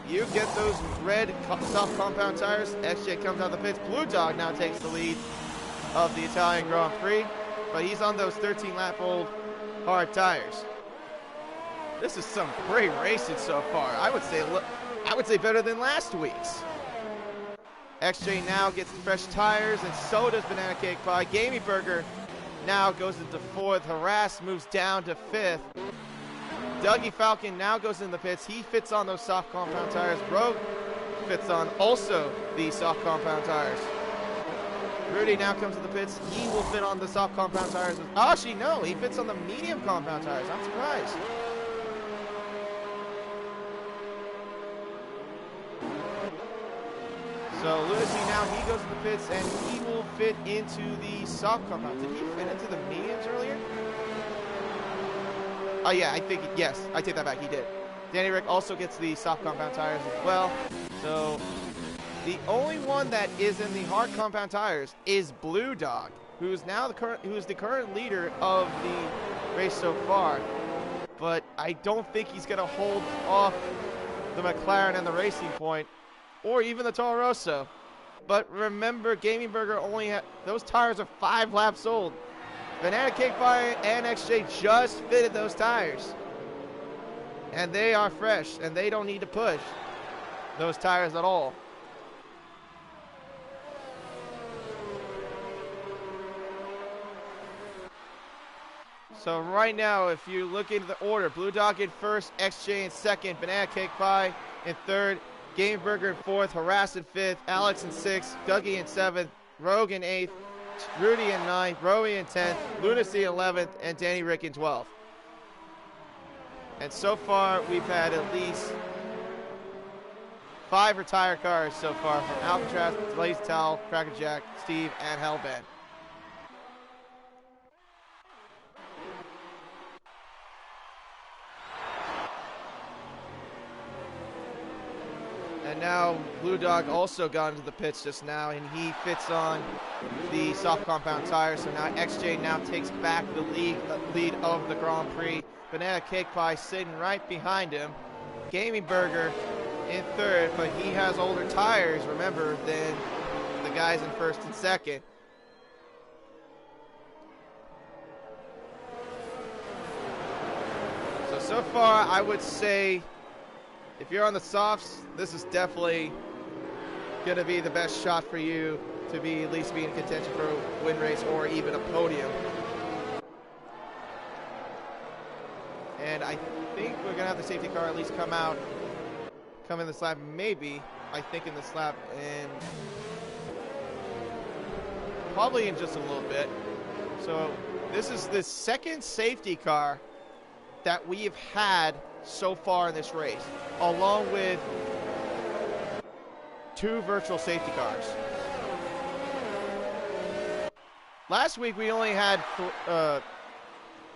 You get those red soft compound tires. XJ comes out of the pits. Blue Dog now takes the lead of the Italian Grand Prix, but he's on those 13-lap-old hard tires. This is some great racing so far. I would say better than last week's. XJ now gets fresh tires, and so does Banana Cake Pie. Gamey Burger now goes into 4th. Harass moves down to 5th. Dougie Falcon now goes in the pits. He fits on those soft compound tires. Rogue fits on also the soft compound tires. Rudy now comes to the pits. He will fit on the soft compound tires. Actually, no, he fits on the medium compound tires. I'm surprised. So Lunacy now, he goes to the pits, and he will fit into the soft compound. Did he fit into the mediums earlier? Oh yeah, I think, yes, I take that back, he did. Danny Rick also gets the soft compound tires as well. So the only one that is in the hard compound tires is Blue Dog, who's the current leader of the race so far. But I don't think he's gonna hold off the McLaren and the Racing Point, or even the Toro Rosso. But remember, Gaming Burger only had, those tires are 5 laps old. Banana Cake Pie and XJ just fitted those tires. And they are fresh, and they don't need to push those tires at all. So right now, if you look into the order, Blue Dog in first, XJ in second, Banana Cake Pie in third, Game Burger in fourth, Harass in fifth, Alex in sixth, Dougie in seventh, Rogue in eighth, Rudy in ninth, Rowie in 10th, Lunacy 11th, and Danny Rick in 12th. And so far, we've had at least 5 retired cars so far from Alcatraz, Blaze Towel, Crackerjack, Steve, and Hellbent. And now Blue Dog also got into the pits just now, and he fits on the soft compound tire. So now XJ now takes back the lead of the Grand Prix. Banana Cake Pie sitting right behind him. Gaming Burger in third, but he has older tires, remember, than the guys in first and second. So far, I would say, if you're on the softs, this is definitely going to be the best shot for you to be at least be in contention for a win race or even a podium. And I think we're going to have the safety car at least come in this lap, maybe, I think in this lap, and probably in just a little bit. So this is the second safety car that we've had so far in this race, along with 2 virtual safety cars. Last week we only had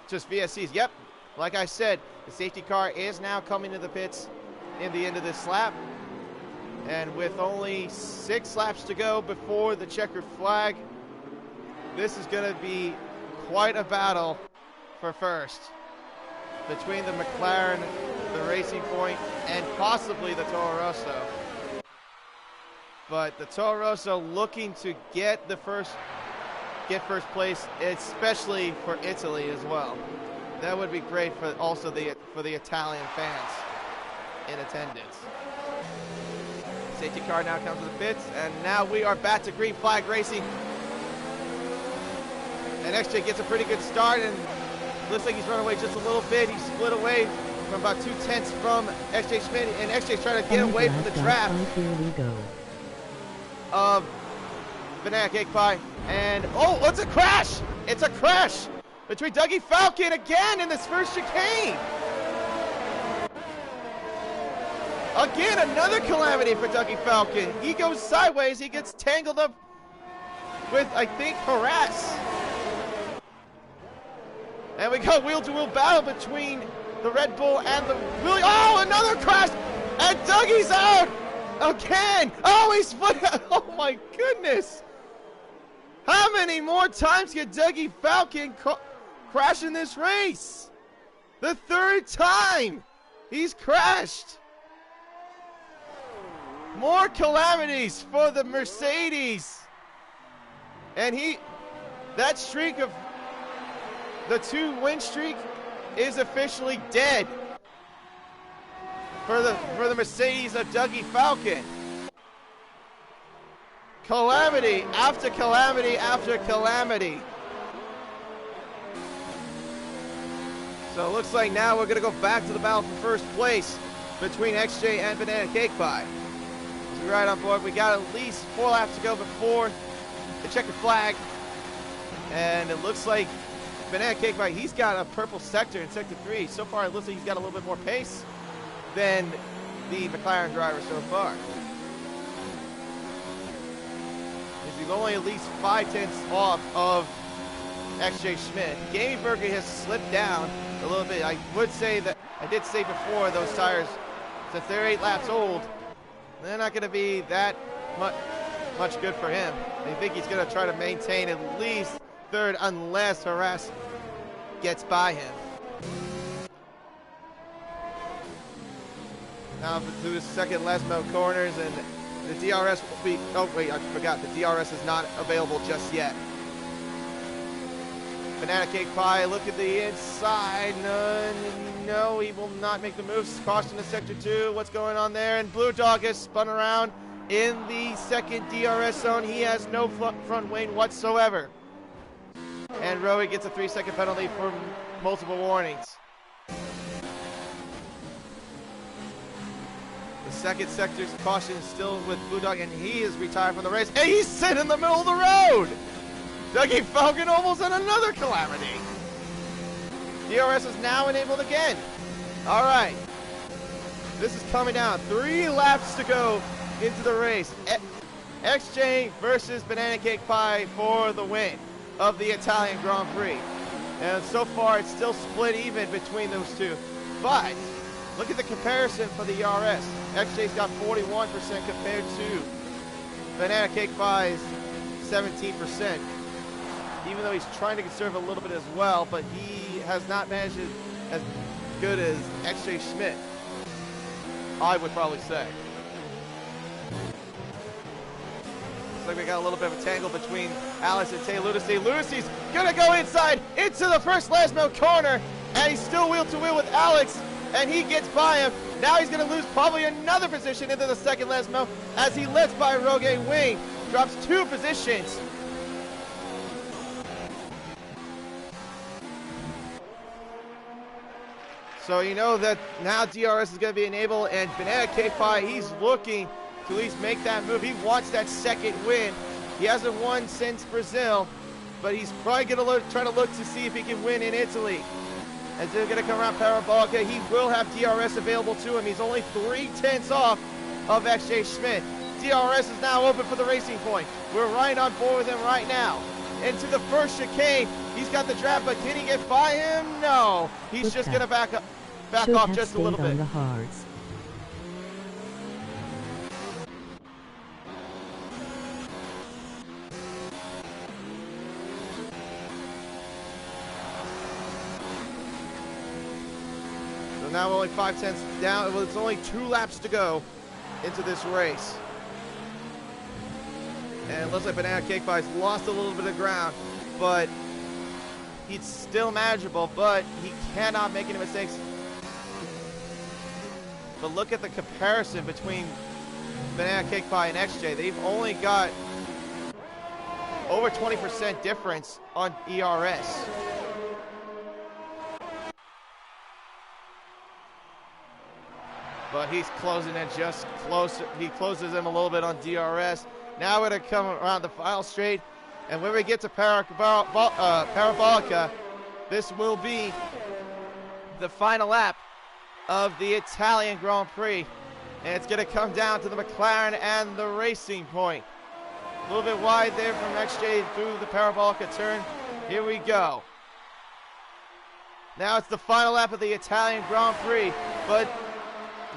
just VSCs. Yep, like I said, the safety car is now coming to the pits in the end of this lap. And with only 6 laps to go before the checkered flag, this is going to be quite a battle for first between the McLaren, the Racing Point, and possibly the Toro Rosso. But the Toro Rosso looking to get first place, especially for Italy as well. That would be great for also for the Italian fans in attendance. Safety car now comes to the pits, and now we are back to green flag racing. And XJ gets a pretty good start, and looks like he's run away just a little bit. He's split away from about 2/10 from XJ Schmidt, and XJ's trying to get away from the draft of Banana Cake Pie. And oh, it's a crash! It's a crash between Dougie Falcon again in this first chicane. Again, another calamity for Dougie Falcon. He goes sideways. He gets tangled up with, I think, Harass. And we got wheel-to-wheel battle between the Red Bull and the Willie. Oh, another crash! And Dougie's out again. Oh, he's split. Oh my goodness! How many more times can Dougie Falcon crash in this race? The 3rd time he's crashed. More calamities for the Mercedes. And that streak of the 2-win streak is officially dead for the Mercedes of Dougie Falcon. Calamity after calamity after calamity. So it looks like now we're going to go back to the battle for first place between XJ and Banana Cake Pie. So we're right on board. We got at least 4 laps to go before the checkered flag. And it looks like Banana Cake Pie, he's got a purple sector in sector 3. So far, it looks like he's got a little bit more pace than the McLaren driver so far. He's only at least 5/10 off of XJ Schmidt. Gaming Burger has slipped down a little bit. I would say that, I did say before, those tires, since they're 8 laps old, they're not going to be that much good for him. I think he's going to try to maintain at least 3rd unless Harass gets by him. Now through the second Lesmo corners, and The DRS will be, oh wait, I forgot, the DRS is not available just yet. Banana Cake Pie, look at the inside. No, he will not make the moves. Caution to sector 2. What's going on there? And Blue Dog has spun around in the second DRS zone. He has no front wing whatsoever. And Rowie gets a 3-second penalty for multiple warnings. The second sector's caution is still with Blue Dog, and he is retired from the race. And he's sitting in the middle of the road! Dougie Falcon almost in another calamity. DRS is now enabled again. All right. This is coming down. 3 laps to go into the race. XJ versus Banana Cake Pie for the win of the Italian Grand Prix. And so far, it's still split even between those two. But look at the comparison for the ERS. XJ's got 41% compared to Banana Cake Pie's 17%. Even though he's trying to conserve a little bit as well, but he has not managed it as good as XJ Schmidt, I would probably say. Looks like we got a little bit of a tangle between Alex and Tay Ludacy. Ludacy's gonna go inside into the first Lasmo corner, and he's still wheel to wheel with Alex, and he gets by him. Now he's gonna lose probably another position into the second Lasmo as he lets by Rogue Wing, drops 2 positions. So you know that now DRS is going to be enabled, and Banana Cake Pie, he's looking to at least make that move. He wants that second win. He hasn't won since Brazil, but he's probably going to try to look to see if he can win in Italy. As they're going to come around Parabolica, he will have DRS available to him. He's only 3/10 off of XJ Schmidt. DRS is now open for the racing point. We're right on board with him right now. Into the first chicane. He's got the draft, but can he get by him? No. He's just going to back off just a little bit. The hards. So now only 5/10 down. Well, it's only 2 laps to go into this race. And it looks like Banana Cake Pie's lost a little bit of ground, but he's still manageable, but he cannot make any mistakes. But look at the comparison between Banana Cake Pie and XJ. They've only got over 20% difference on ERS. But he's closing it just close. He closes him a little bit on DRS. Now we're going to come around the final straight, and when we get to Parabolica, this will be the final lap of the Italian Grand Prix, and it's going to come down to the McLaren and the Racing Point. A little bit wide there from XJ through the Parabolica turn. Here we go. Now it's the final lap of the Italian Grand Prix, but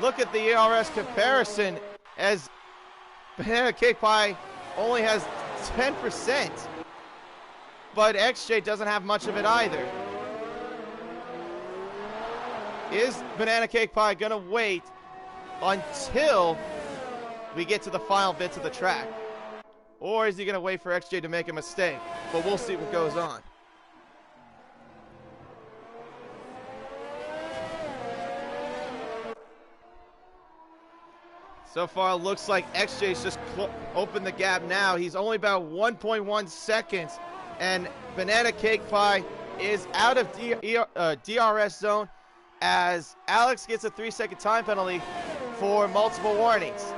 look at the ERS comparison as Banana Cake Pie only has 10%, but XJ doesn't have much of it either. Is Banana Cake Pie gonna wait until we get to the final bits of the track? Or is he gonna wait for XJ to make a mistake? But we'll see what goes on. So far, it looks like XJ's just opened the gap now. He's only about 1.1 seconds, and Banana Cake Pie is out of DRS zone as Alex gets a 3-second time penalty for multiple warnings.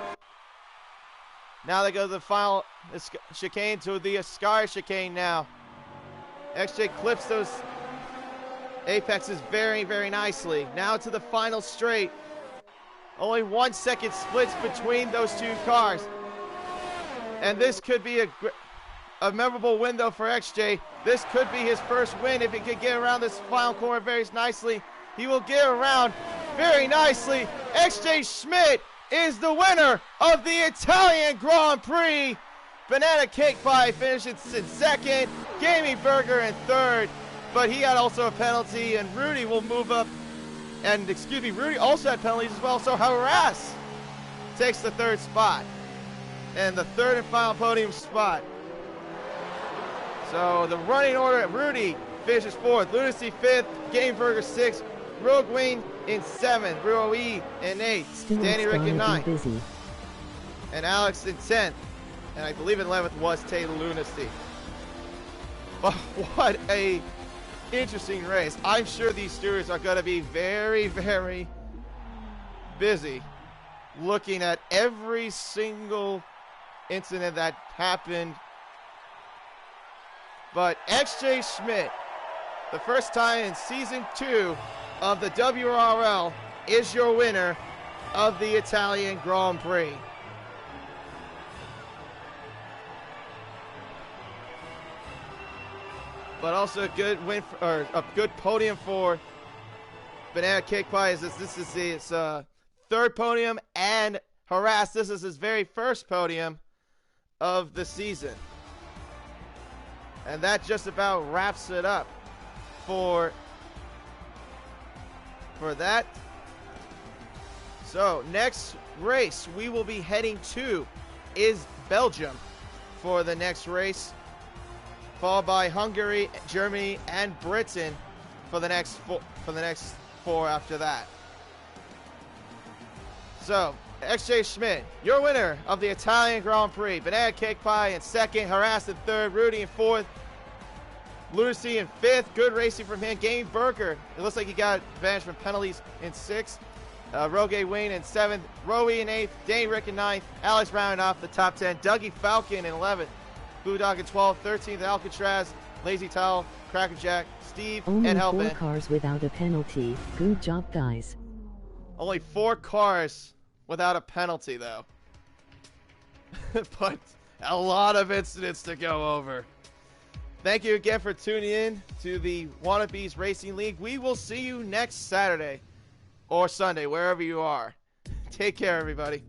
Now they go to the final chicane, to the Sky chicane now. XJ clips those apexes very, very nicely. Now to the final straight. Only 1 second splits between those two cars. And this could be a memorable win, though, for XJ. This could be his first win if he could get around this final corner very nicely. He will get around very nicely. XJ Schmidt is the winner of the Italian Grand Prix. Banana Cake Pie finishes in second. Gaming Burger in third. But he had also a penalty, and Rudy will move up. And, Rudy also had penalties as well, so Harass takes the third spot. and the third and final podium spot. So the running order: Rudy finishes 4th, Lunacy 5th, Gameburger 6th, Rogue Wayne in 7th, Rue in 8th, Danny Rick in 9th, and Alex in 10th, and I believe in 11th was Taylor Lunacy. But what a interesting race. I'm sure these stewards are going to be very, very busy looking at every single incident that happened. But XJ Schmidt, the first time in season 2 of the WRL, is your winner of the Italian Grand Prix. But also a good win or a good podium for Banana Cake Pie. This is his third podium, and Harass, this is his very first podium of the season. And that just about wraps it up for that. So next race we will be heading to is Belgium for the next race, followed by Hungary, Germany, and Britain for the next four after that. So XJ Schmidt, your winner of the Italian Grand Prix. Banana Cake Pie in 2nd, Harass in 3rd, Rudy in 4th, Lucy in 5th. Good racing from him. Game Burger, it looks like he got advantage from penalties in 6th. Rogue Wayne in 7th, Roe in 8th, Danny Rick in 9th, Alex rounding off the top 10, Dougie Falcon in 11th, Blue Dog in 12th, 13th, Alcatraz, Lazy Towel, Crackerjack, Steve, only and Only Hellbent. 4 cars without a penalty. Good job, guys. Only 4 cars without a penalty, though. But a lot of incidents to go over. Thank you again for tuning in to the Wannabes Racing League. We will see you next Saturday or Sunday, wherever you are. Take care, everybody.